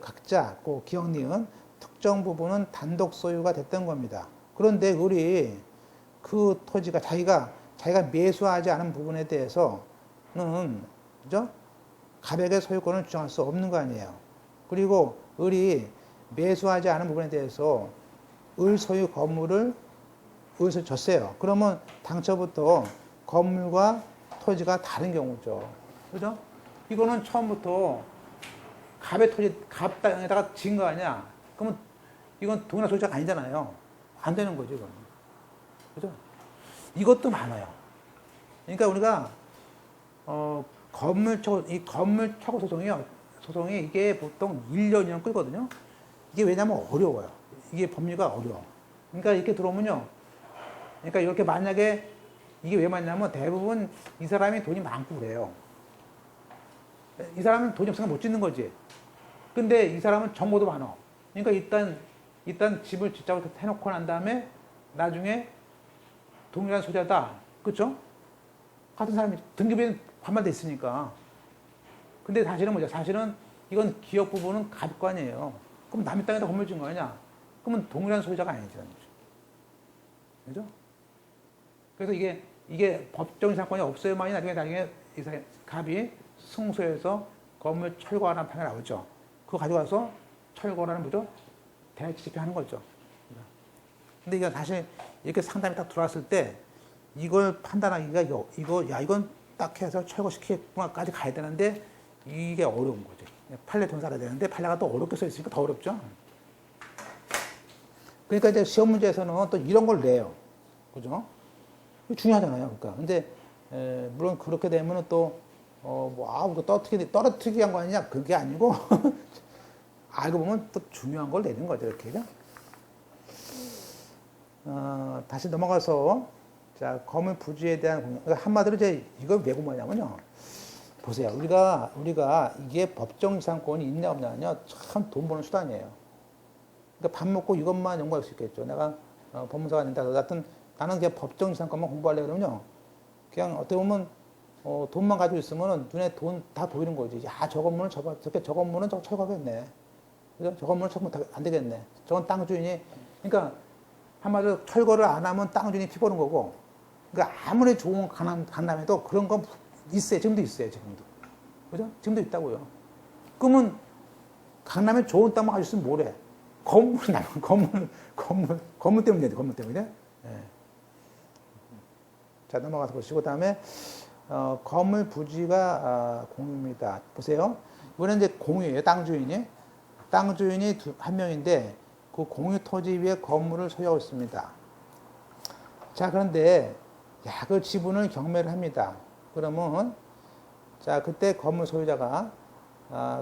각자 기억 니은 특정 부분은 단독 소유가 됐던 겁니다. 그런데 우리 그 토지가 자기가 매수하지 않은 부분에 대해서는 그죠? 가백의 소유권을 주장할 수 없는 거 아니에요. 그리고 을이 매수하지 않은 부분에 대해서 을 소유 건물을 을을 줬어요. 그러면 당초부터 건물과 토지가 다른 경우죠. 그죠? 이거는 처음부터 갑의 토지, 갑 땅에다가 지은 거 아니야? 그러면 이건 동일한 소유자가 아니잖아요. 안 되는 거죠, 이건. 그죠? 이것도 많아요. 그러니까 우리가, 이 건물처고 소송이 이게 보통 1년이면 끌거든요. 이게 왜냐면 어려워요. 이게 법리가 어려워. 그러니까 이렇게 들어오면요. 그러니까 이렇게 만약에 이게 왜 많냐면 대부분 이 사람이 돈이 많고 그래요. 이 사람은 돈이 없으니까 못 짓는 거지. 근데 이 사람은 정보도 많아. 그러니까 일단 집을 짓자고 해놓고 난 다음에 나중에 동일한 소유자다. 그쵸? 같은 사람이 등급이 반반돼 있으니까. 근데 사실은 뭐죠? 사실은 이건 기업 부분은 가족관이에요. 그럼 남의 땅에다 건물 지은 거 아니냐? 그러면 동일한 소유자가 아니죠. 그죠? 그래서 이게 법적인 상권이 없어야만이 나중에 이 갑이 승소해서 건물 철거하라는 판이 나오죠. 그거 가져가서 철거라는 뭐죠? 대치 집행하는 거죠. 근데 이게 사실 이렇게 상담이 딱 들어왔을 때 이걸 판단하기가 이건 딱 해서 철거시키겠구나까지 가야 되는데 이게 어려운 거죠. 판례 돈 살아야 되는데 판례가 또 어렵게 써 있으니까 더 어렵죠. 그러니까 이제 시험 문제에서는 또 이런 걸 내요. 그죠? 중요하잖아요. 그러니까. 근데, 물론 그렇게 되면은 또, 이거 떨어뜨리기 한 거 아니냐? 그게 아니고, 알고 보면 또 중요한 걸 내는 거죠. 이렇게. 다시 넘어가서, 자, 건물 부지에 대한 공유. 그러니까 한마디로 이제 이걸 왜 공부하냐면요. 보세요. 우리가 이게 법정 지상권이 있냐 없냐는요. 참 돈 버는 수단이에요. 그러니까 밥 먹고 이것만 연구할 수 있겠죠. 내가 법무사가 된다. 하여튼 나는 그냥 법정 지상권만 공부하려고 그러면요. 그냥 어떻게 보면 돈만 가지고 있으면 눈에 돈 다 보이는 거지. 야, 저 건물은 저 건물은 저거 철거하겠네. 그죠? 저 건물은 철거 안 되겠네. 저건 땅 주인이. 그러니까 한마디로 철거를 안 하면 땅 주인이 피 보는 거고. 그러니까 아무리 좋은 강남에도 그런 건 있어요. 지금도 있어요. 지금도. 그죠? 지금도 있다고요. 그러면 강남에 좋은 땅만 가지고 있으면 뭐래? 건물 때문에 돼. 건물 때문에. 네. 자, 넘어가서 보시고, 그 다음에, 건물 부지가 공유입니다. 보세요. 이거는 이제 공유예요. 땅 주인이. 땅 주인이 한 명인데, 그 공유 토지 위에 건물을 소유하고 있습니다. 자, 그런데, 그 지분을 경매를 합니다. 그러면, 자, 그때 건물 소유자가,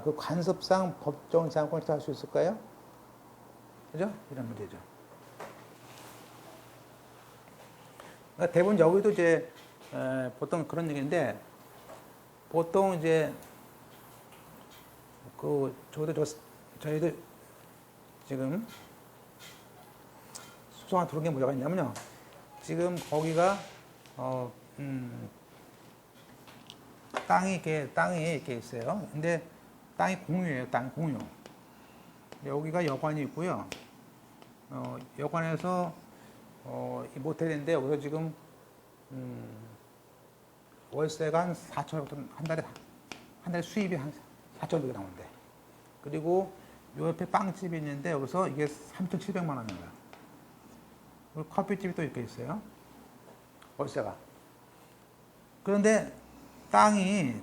그 관습상 법정 지상권을 취할 수 있을까요? 그죠? 이런 문제죠. 그러니까 대부분 여기도 이제 보통 그런 얘기인데 보통 이제 저희도 지금 소송한 들어온 게 뭐가 있냐면요. 지금 거기가 땅이 이렇게 있어요. 근데 땅이 공유예요. 땅 공유. 여기가 여관이 있고요. 여관에서 이 모텔인데 여기서 지금 월세가 한 4천원, 한 달에 수입이 한 4천원 나오는데. 그리고 요 옆에 빵집이 있는데 여기서 이게 3,700만 원입니다. 그리고 커피집이 또 이렇게 있어요. 월세가. 그런데 땅이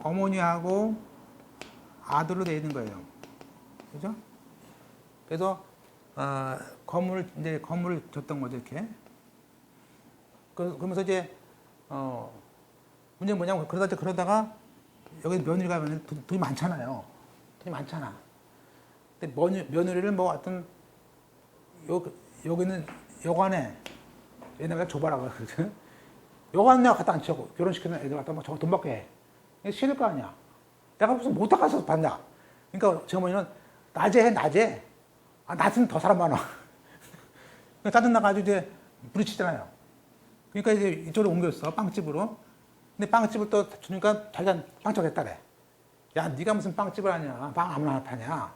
어머니하고 아들로 되어 있는 거예요. 그죠? 그래서 건물을 줬던 거죠, 이렇게. 그러면서 이제 문제는 뭐냐면 그러다가 여기 며느리 가면 돈이 많잖아요. 돈이 많잖아. 근데 며느리를 뭐 하여튼 여기는 여관에 옛날에 줘봐라고 그러죠. 여관 내가 갖다 앉히고 결혼시키는 애들 갖다 막 저거 돈 받게 해. 이게 싫을 거 아니야. 내가 무슨 못 닦아서 받냐. 그러니까 제 어머니는 낮에 해, 낮에. 아, 낮은 더 사람 많아. 짜증나가지고 이제 부딪히잖아요. 그러니까 이제 이쪽으로 옮겼어, 빵집으로. 근데 빵집을 또 주니까 자기가 빵집 했다래. 야, 네가 무슨 빵집을 하냐. 빵 아무나 파냐.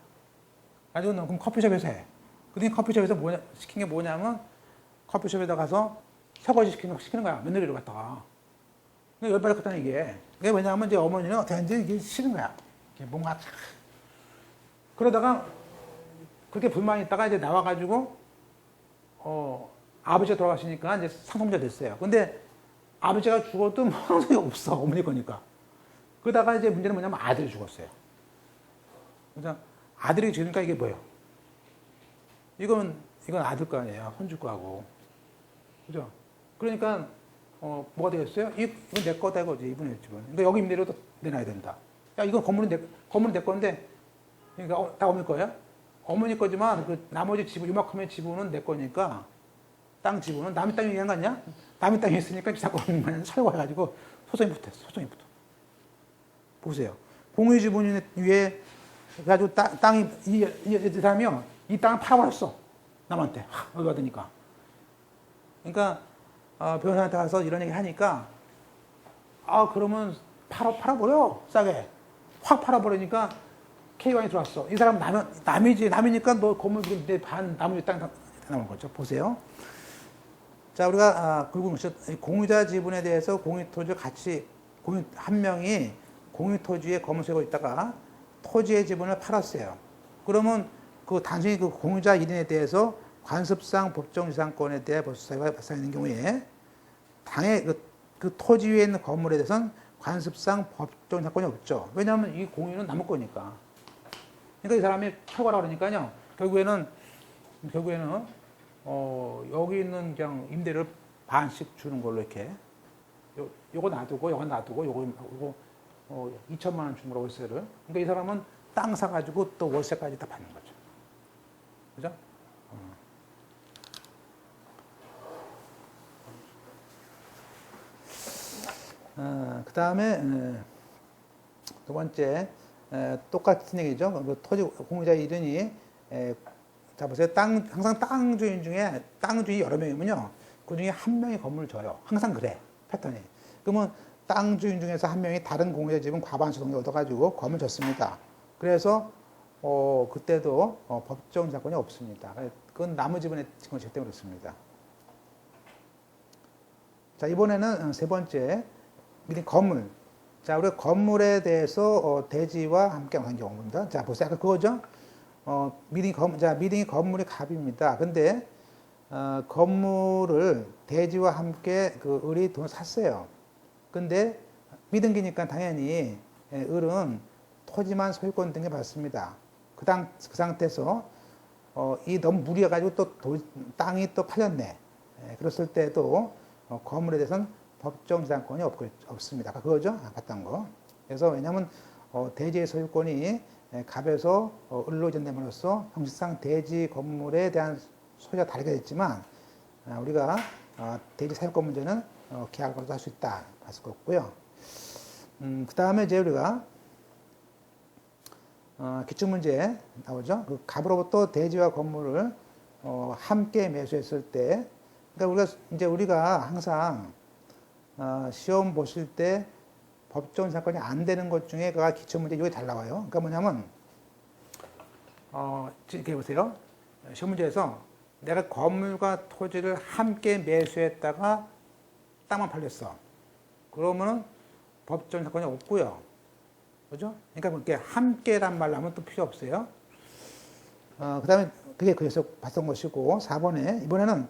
가지고 너 그럼 커피숍에서 해. 그랬더니 커피숍에서 시킨 게 뭐냐면 커피숍에다 가서 설거지 시키는 거야. 며느리를 갖다가. 열받을 것 같다는 이게. 그게 왜냐하면 이제 어머니는 어떻게 하는지 이게 싫은 거야. 이게 뭔가. 그러다가 그렇게 불만이 있다가 이제 나와가지고, 아버지가 돌아가시니까 이제 상속자 됐어요. 근데 아버지가 죽어도 뭐 상속이 없어. 어머니 거니까. 그러다가 이제 문제는 뭐냐면 아들이 죽었어요. 그래서 아들이 죽으니까 이게 뭐예요? 이건 아들 거 아니에요. 손주 거하고. 그죠? 그러니까, 뭐가 되겠어요? 이건 내 거다 이거지, 이분의 집은. 그러니까 여기 임대료도 내놔야 된다. 야, 이건 건물은 내 건데, 그러니까 다 어머니 거예요? 어머니 거지만 그 나머지 지분, 요만큼의 지분은 내 거니까, 땅 지분은 남의 땅이 얘기한 거 아니야? 남의 땅이 있으니까 자꾸 설거해가지고 소송이 붙었어, 소송이 붙어. 보세요. 공유 지분 위에 가지고 땅이, 이 사람이요, 이 땅을 팔아버렸어. 남한테. 여기 받으니까. 그러니까, 변호사한테 가서 이런 얘기 하니까, 그러면 팔아버려. 싸게. 확 팔아버리니까 K1이 들어왔어. 이 사람 남이니까 너 건물 내 반 나머지 땅 나오는 거죠. 보세요. 자, 우리가, 그리고 공유자 지분에 대해서 공유토지 한 명이 공유토지에 건물 세고 있다가 토지의 지분을 팔았어요. 그러면 단순히 그 공유자 1인에 대해서 관습상 법정지상권에 대해 벌소사유가 발생하는 경우에 당의 그 토지 위에 있는 건물에 대해서는 관습상 법정지상권이 없죠. 왜냐하면 이 공유는 남의 거니까. 그러니까 이 사람이 철거하라 그러니까요. 결국에는 여기 있는 그냥 임대를 반씩 주는 걸로 이렇게 요거 놔두고 요거 2천만 원 주는 거라고 월세를. 그러니까 이 사람은 땅 사가지고 또 월세까지 다 받는 거죠. 그죠? 그 다음에 두 번째 똑같은 얘기죠. 그 토지 공유자 이름이 자 보세요. 항상 땅 주인 중에 땅 주인이 여러 명이면요. 그 중에 한 명이 건물을 줘요. 항상 그래 패턴이. 그러면 땅 주인 중에서 한 명이 다른 공유자 집은 과반수 동의 얻어가지고 건물 줬습니다. 그래서 그때도 법정 자권이 없습니다. 그건 나무 지분의 증거 제때 그렇습니다. 자 이번에는 세 번째 미리 건물. 자 우리가 건물에 대해서 대지와 함께 하는 경우입니다. 자 보세요. 아까 그거죠. 미리 건물이 갑입니다. 근데 건물을 대지와 함께 그 을이 돈을 샀어요. 근데 미등기니까 당연히 을은 토지만 소유권 등에 받습니다. 그 상태에서 이 너무 무리해가지고 또 땅이 또 팔렸네. 그랬을 때도 건물에 대해서는 법정지상권이 없습니다. 아까 그거죠? 봤던 거. 그래서 왜냐하면 대지의 소유권이 갑에서 을로 이전됨으로써 형식상 대지 건물에 대한 소유가 다르게 됐지만 우리가 대지 사용권 문제는 계약으로도 할 수 있다. 봤을 것 같고요. 그 다음에 이제 우리가 기출문제 나오죠. 그 갑으로부터 대지와 건물을 함께 매수했을 때, 그러니까 우리가 항상 시험 보실 때 법정 사건이 안 되는 것 중에 그 기출문제 이게 잘 나와요. 그러니까 뭐냐면 이렇게 보세요. 시험 문제에서 내가 건물과 토지를 함께 매수했다가 땅만 팔렸어. 그러면은 법정 사건이 없고요. 그죠? 그러니까 그렇게 함께란 말로 하면 또 필요 없어요. 그 다음에 그게 그래서 봤던 것이고, 4번에, 이번에는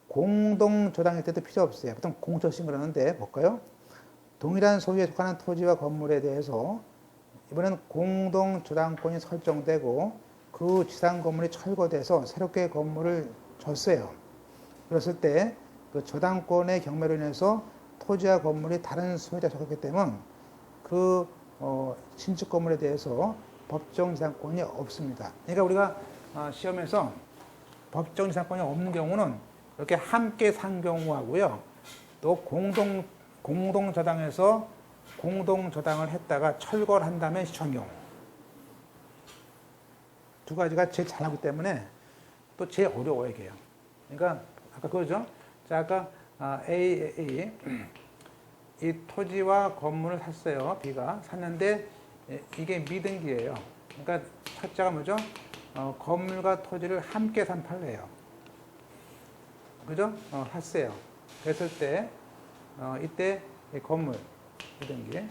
공동저당일 때도 필요 없어요. 보통 공처신 그러는데, 볼까요? 동일한 소유에 속하는 토지와 건물에 대해서, 이번에는 공동저당권이 설정되고, 그 지상 건물이 철거돼서 새롭게 건물을 줬어요. 그랬을 때, 그 저당권의 경매로 인해서 토지와 건물이 다른 소유자에 속했기 때문에, 그 신축 건물에 대해서 법정지상권이 없습니다. 그러니까 우리가 시험에서 법정지상권이 없는 경우는 이렇게 함께 산 경우하고요. 또 공동 저당에서 공동 저당을 했다가 철거를 한다면 시초한 경우. 두 가지가 제일 잘 나오기 때문에 또 제일 어려워요, 이게요. 그러니까 아까 그거죠. 자, 아까 A 이 토지와 건물을 샀어요. B가 샀는데 이게 미등기예요. 그러니까 첫째가 뭐죠? 건물과 토지를 함께 산 판례예요. 그죠? 샀어요. 그랬을 때 이때 이 건물 미등기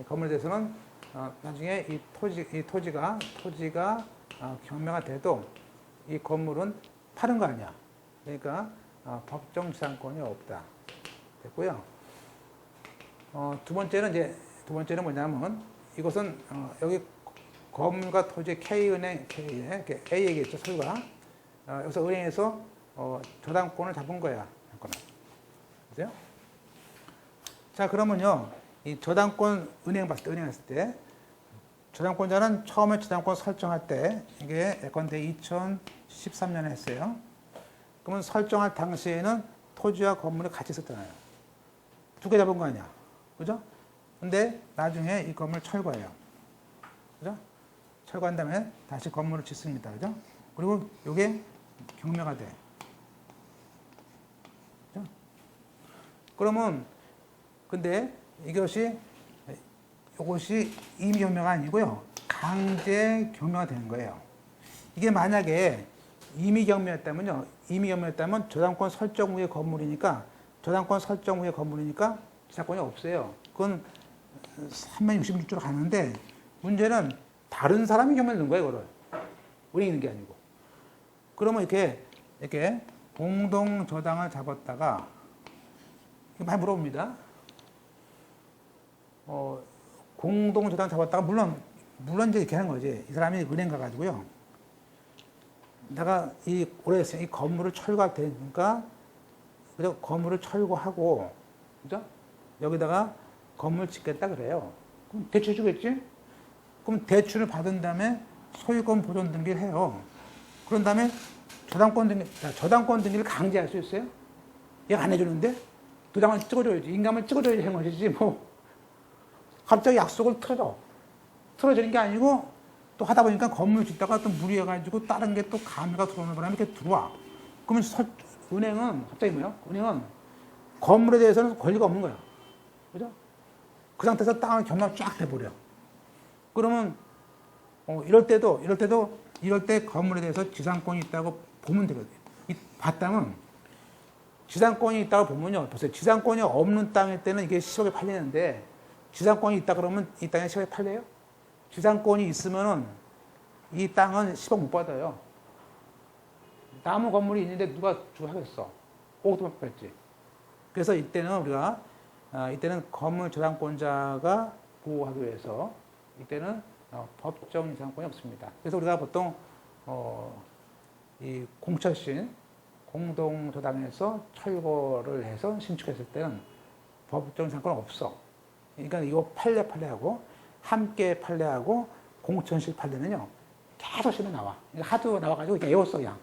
건물에 대해서는 나중에 이 토지가 경매가 돼도 이 건물은 파는 거 아니야. 그러니까 법정 지상권이 없다. 됐고요. 두 번째는 뭐냐면 이것은 여기 건물과 토지 K은행 A에게죠 소유가 여기서 은행에서 저당권을 잡은 거야. 그죠? 자 그러면요 이 저당권 은행 했을 때 저당권자는 처음에 저당권 설정할 때 이게 예컨대 2013년에 했어요. 그러면 설정할 당시에는 토지와 건물이 같이 있었잖아요. 두 개 잡은 거 아니야. 그죠? 근데 나중에 이 건물 철거해요. 그죠? 철거한 다음에 다시 건물을 짓습니다. 그죠? 그리고 이게 경매가 돼. 그죠? 그러면 근데 이것이 임의 경매가 아니고요. 강제 경매가 되는 거예요. 이게 만약에 임의 경매였다면 저당권 설정 후의 건물이니까 지상권이 없어요. 그건 366조로 가는데 문제는 다른 사람이 경매를 넣은 거예요, 이거를. 우리 있는 게 아니고. 그러면 이렇게 공동 저당을 잡았다가 많이 물어봅니다. 공동 저당 잡았다가 물론 이제 이렇게 하는 거지. 이 사람이 은행 가가지고요. 내가 오래됐으니 이 건물을 철거할 테니까 그래서 건물을 철거하고 그죠? 여기다가 건물 짓겠다 그래요. 그럼 대출 주겠지? 그럼 대출을 받은 다음에 소유권 보존 등기를 해요. 그런 다음에 저당권 등기를 강제할 수 있어요? 얘가 안 해주는데? 도장을 찍어줘야지. 인감을 찍어줘야지 하는 것이지, 뭐. 갑자기 약속을 틀어지는 게 아니고, 또 하다 보니까 건물 짓다가 또 무리해가지고 다른 게 또 감회가 들어오는 바람에 이렇게 들어와. 그러면 은행은, 갑자기 뭐예요? 은행은 건물에 대해서는 권리가 없는 거야. 그죠? 그 상태에서 땅을 경매가 쫙 돼버려. 그러면, 이럴 때 건물에 대해서 지상권이 있다고 보면 되거든요. 이 밭땅은 지상권이 있다고 보면요. 보세요. 지상권이 없는 땅일 때는 이게 10억에 팔리는데, 지상권이 있다 그러면 이 땅에 10억에 팔려요? 지상권이 있으면은 이 땅은 10억 못 받아요. 남은 건물이 있는데 누가 주고 하겠어? 5억도 받겠지. 그래서 이때는 건물 저당권자가 보호하기 위해서 이때는 법정 지상권이 없습니다. 그래서 우리가 보통 이 공철신 공동 저당에서 철거를 해서 신축했을 때는 법정 지상권은 없어. 그러니까 이거 판례하고 함께 판례하고 공천실 판례는요 계속 시험에 나와. 하도 나와가지고 이렇게 외웠어 그냥.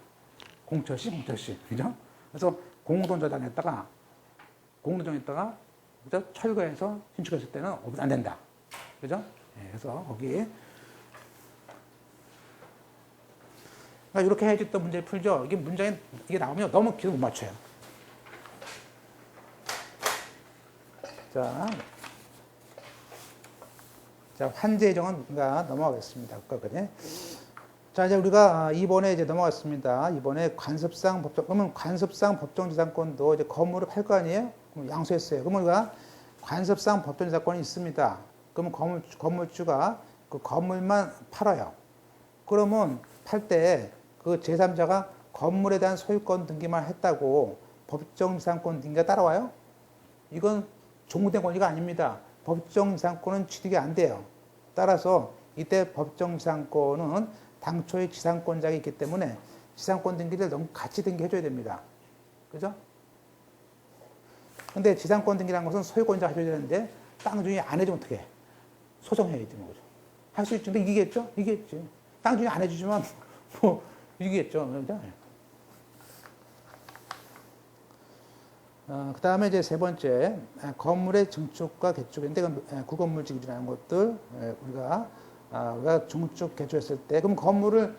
공천실. 그죠? 그래서 공동저당했다가 그죠? 철거해서 신축했을 때는 안 된다. 그죠? 네, 그래서 거기 그러니까 이렇게 해야지 또 문제를 풀죠. 이게 나오면 너무 길어 못 맞춰요. 자, 환제 예정은 넘어가겠습니다. 자, 이제 우리가 이번에 넘어갔습니다. 이번에 그러면 관습상 법정지상권도 이제 건물을 팔 거 아니에요? 그럼 양수했어요. 그러면 우리가 관습상 법정지상권이 있습니다. 그러면 건물주가 그 건물만 팔아요. 그러면 팔 때 그 제3자가 건물에 대한 소유권 등기만 했다고 법정지상권 등기가 따라와요? 이건 종부된 권리가 아닙니다. 법정지상권은 취득이 안 돼요. 따라서 이때 법정지상권은 당초에 지상권자가 있기 때문에 지상권 등기를 너무 같이 등기해줘야 됩니다. 그죠? 근데 지상권 등기라는 것은 소유권자가 해줘야 되는데 땅 중에 안 해주면 어떻게 해? 소송해야지 뭐. 할 수 있지. 근데 이기겠죠? 이기겠지. 땅 중에 안 해주지만 뭐 이기겠죠. 그 다음에 이제 세 번째, 건물의 증축과 개축인데, 구건물지 기준이라는 것들, 우리가 증축, 개축했을 때, 그럼 건물을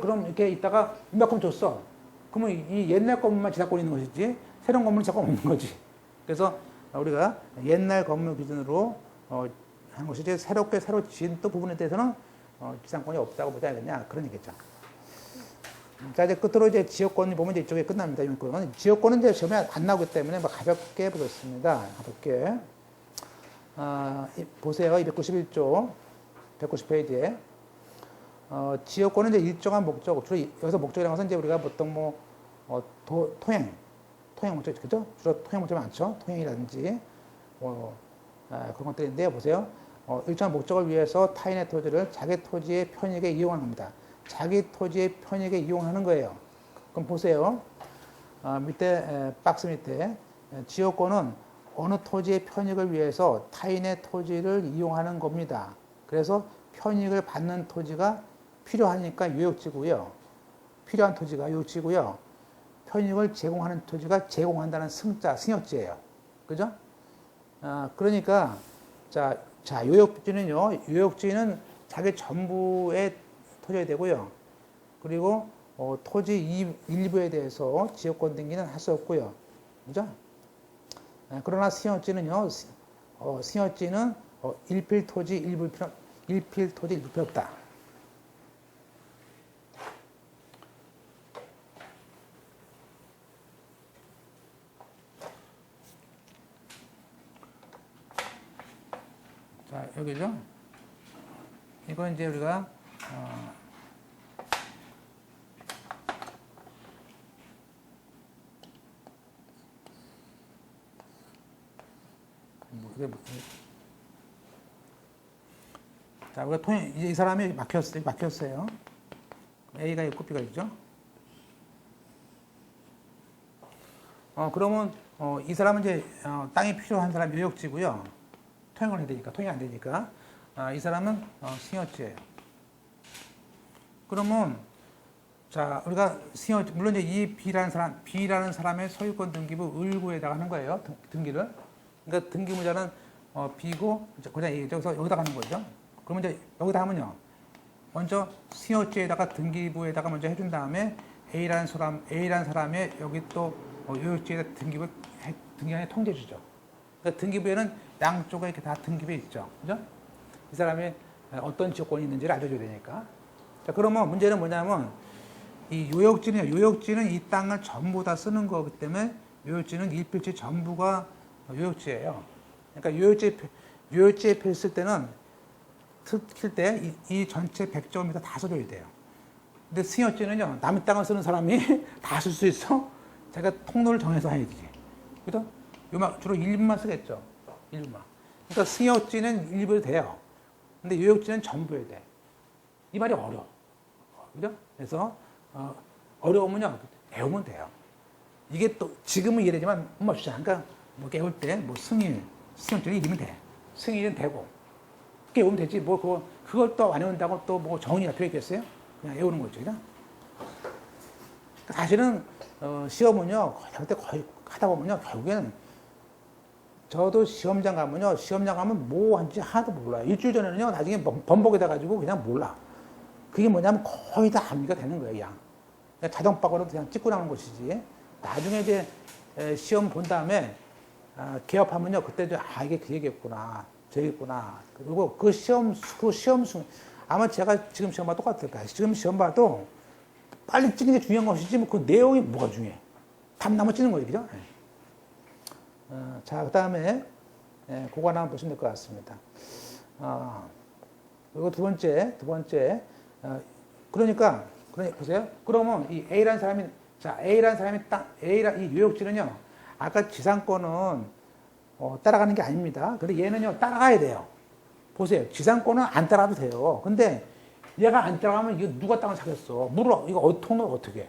그럼 이렇게 있다가 이만큼 줬어. 그러면 이 옛날 건물만 지상권 있는 것이지, 새로운 건물은 지상권 없는 거지. 그래서 우리가 옛날 건물 기준으로 한 것이 이제 새로 지은 또 부분에 대해서는 지상권이 없다고 보지 않겠냐. 그런 얘기죠. 자, 이제 끝으로 이제 지역권을 보면 이제 이쪽에 끝납니다. 지역권은 이제 시험에 안 나오기 때문에 가볍게 보겠습니다. 가볍게. 보세요. 291조, 190페이지에. 지역권은 이제 일정한 목적, 주로 여기서 목적이라는 것은 이제 우리가 보통 통행 목적, 그죠? 주로 통행 목적이 많죠. 통행이라든지, 그런 것들인데, 보세요. 일정한 목적을 위해서 타인의 토지를 자기 토지의 편익에 이용하는 겁니다. 자기 토지의 편익에 이용하는 거예요. 그럼 보세요. 밑에, 박스 밑에, 지역권은 어느 토지의 편익을 위해서 타인의 토지를 이용하는 겁니다. 그래서 편익을 받는 토지가 필요하니까 유역지고요. 필요한 토지가 유역지고요. 편익을 제공하는 토지가 제공한다는 승역지예요. 그죠? 그러니까, 유역지는 자기 전부의 토지가 되고요. 그리고 토지 일부에 대해서 지역권 등기는 할 수 없고요. 그죠? 그러나 승역지는요, 일필 토지 일부 필요 없다. 자, 여기죠? 이건 이제 우리가, 자, 우리가 이제 이 사람이 막혔어요. A가 있고 B가 있죠? 그러면, 이 사람은 이제, 땅이 필요한 사람 유역지고요. 통행이 안 되니까. 이 사람은 승역지예요. 그러면 자, 우리가 물론 이제 이 B라는 사람의 소유권 등기부 을구에다가 하는 거예요. 등기를. 그러니까 등기무자는 B고 그냥 여기다 가는 거죠. 그러면 이제 여기다 하면요. 먼저 승역지에다가 등기부에다가 먼저 해준 다음에 A라는 사람의 여기 또 요역지에다 등기부에 통지해 주죠. 그러니까 등기부에는 양쪽에 이렇게 다 등기부에 있죠. 그죠? 이 사람이 어떤 지역권이 있는지를 알려줘야 되니까. 자, 그러면 문제는 뭐냐면, 이 요역지는 이 땅을 전부 다 쓰는 거기 때문에 요역지는 일필지 전부가 요역지예요. 그러니까 요역지에 표 쓸 때는, 이 전체 100제곱미터 다 써줘야 돼요. 근데 승역지는요, 남의 땅을 쓰는 사람이 다 쓸 수 있어? 자기가 통로를 정해서 해야지. 그죠? 주로 일부만 쓰겠죠. 일부만. 그러니까 승역지는 일부에 돼요. 근데 요역지는 전부에 돼. 이 말이 어려워. 그죠? 그래서, 어려우면요, 외우면 돼요. 이게 또, 지금은 이해되지만, 그러니까, 외울 때, 승역지는 이기면 돼. 승일은 되고. 외우면 되지. 그걸 또 안 외운다고 또 정의가 필요했겠어요? 그냥 외우는 거죠. 그죠? 사실은, 시험은요, 거의 하다 보면요, 결국에는, 저도 시험장 가면 뭐 한지 하나도 몰라요. 일주일 전에는요, 나중에 번복에다 가지고 그냥 몰라. 그게 뭐냐면 거의 다 암기가 되는 거예요, 그냥. 자동박으로 그냥 찍고 나오는 것이지. 나중에 이제 시험 본 다음에, 개업하면요, 그때 이게 그 얘기였구나, 저 얘기였구나. 그리고 그 시험 아마 제가 지금 시험 봐도 똑같을 거예요. 지금 시험 봐도 빨리 찍는 게 중요한 것이지, 그 내용이 뭐가 중요해. 답나무 찍는 거예요, 그죠? 자, 그 다음에, 그거 하나 보시면 될 것 같습니다. 그리고 두 번째, 그러니까, 보세요. 그러면 이 A라는 사람이 이 요역지는요, 아까 지상권은, 따라가는 게 아닙니다. 근데 얘는요, 따라가야 돼요. 보세요. 지상권은 안 따라가도 돼요. 근데 얘가 안 따라가면 이거 누가 땅을 사겠어? 물어. 이거 통로를 어떻게 해?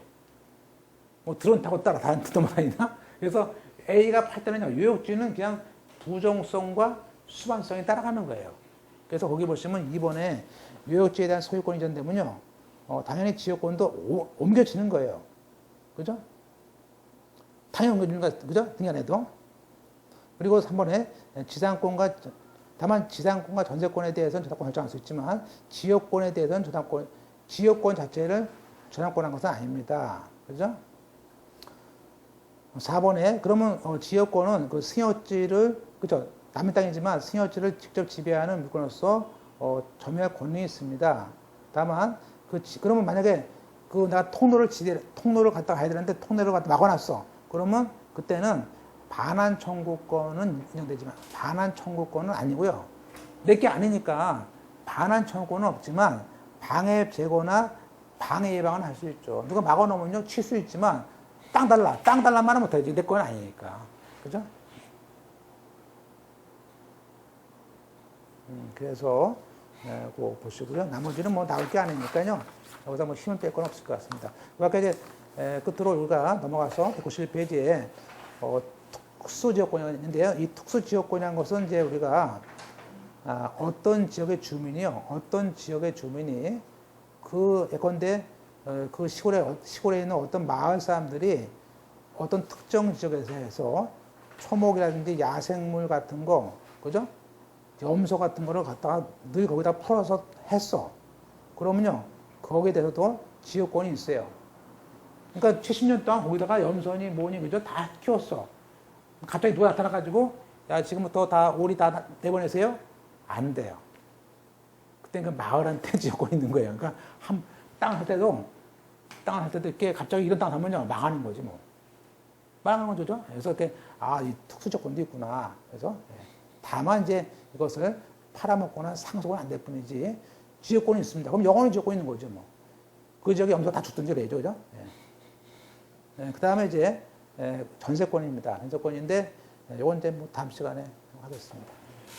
드론 타고 다른 넘어다니나? 그래서 A가 팔 때는요, 요역지는 그냥 부정성과 수반성이 따라가는 거예요. 그래서 거기 보시면 2번에 요역지에 대한 소유권 이전되면요, 당연히 지역권도 옮겨지는 거예요. 그죠? 당연히 옮겨주는 거, 그죠? 등간에도. 그리고 3번에 다만 지상권과 전세권에 대해서는 저당권 결정할 수 있지만 지역권에 대해서는 지역권 자체를 저당권한 것은 아닙니다. 그죠? 4번에 그러면 지역권은 그 승여지를, 그죠? 남의 땅이지만 승여지를 직접 지배하는 물건으로서 점유할 권리가 있습니다. 다만 그러면 만약에 내가 통로를 갖다 가야 되는데 통로를 갖다 막아놨어. 그러면 그때는 반환 청구권은 인정되지만 반환 청구권은 아니고요. 내게 아니니까 반환 청구권은 없지만 방해 제거나 방해 예방은 할 수 있죠. 누가 막아놓으면요 칠 수 있지만 땅 달라만 하면 못하지. 내 건 아니니까. 그죠? 그래서 그거 보시고요. 나머지는 뭐 나올 게 아니니까요. 여기서 뭐 힘을 뺄 건 없을 것 같습니다. 아까 이제 끝으로 우리가 넘어가서 191페이지에 특수지역권이 있는데요. 이 특수지역권이라는 것은 이제 우리가 어떤 지역의 주민이 예컨대 그 시골에 있는 어떤 마을 사람들이 어떤 특정 지역에서 해서 초목이라든지 야생물 같은 거, 그죠? 염소 같은 거를 갖다가 늘 거기다 풀어서 했어. 그러면요, 거기에 대해서도 지역권이 있어요. 그러니까 70년 동안 거기다가 염소니 뭐니, 그죠? 다 키웠어. 갑자기 누가 나타나가지고, 야, 지금부터 다 오리 다 내보내세요? 안 돼요. 그때 그 마을한테 지역권이 있는 거예요. 그러니까 땅을 할 때도 이렇게 갑자기 이런 땅 하면요, 망하는 거지 뭐. 망하는 거죠. 그래서 이렇게, 이 특수조건도 있구나. 그래서, 다만 이제 이것을 팔아먹거나 상속은 안 될 뿐이지, 지역권이 있습니다. 그럼 영원히 지역권이 있는 거죠, 뭐. 그 지역에 염소 다 죽든지 그래야죠, 그죠? 그 다음에 이제, 전세권입니다. 전세권인데, 요건 이제 뭐 다음 시간에 하겠습니다.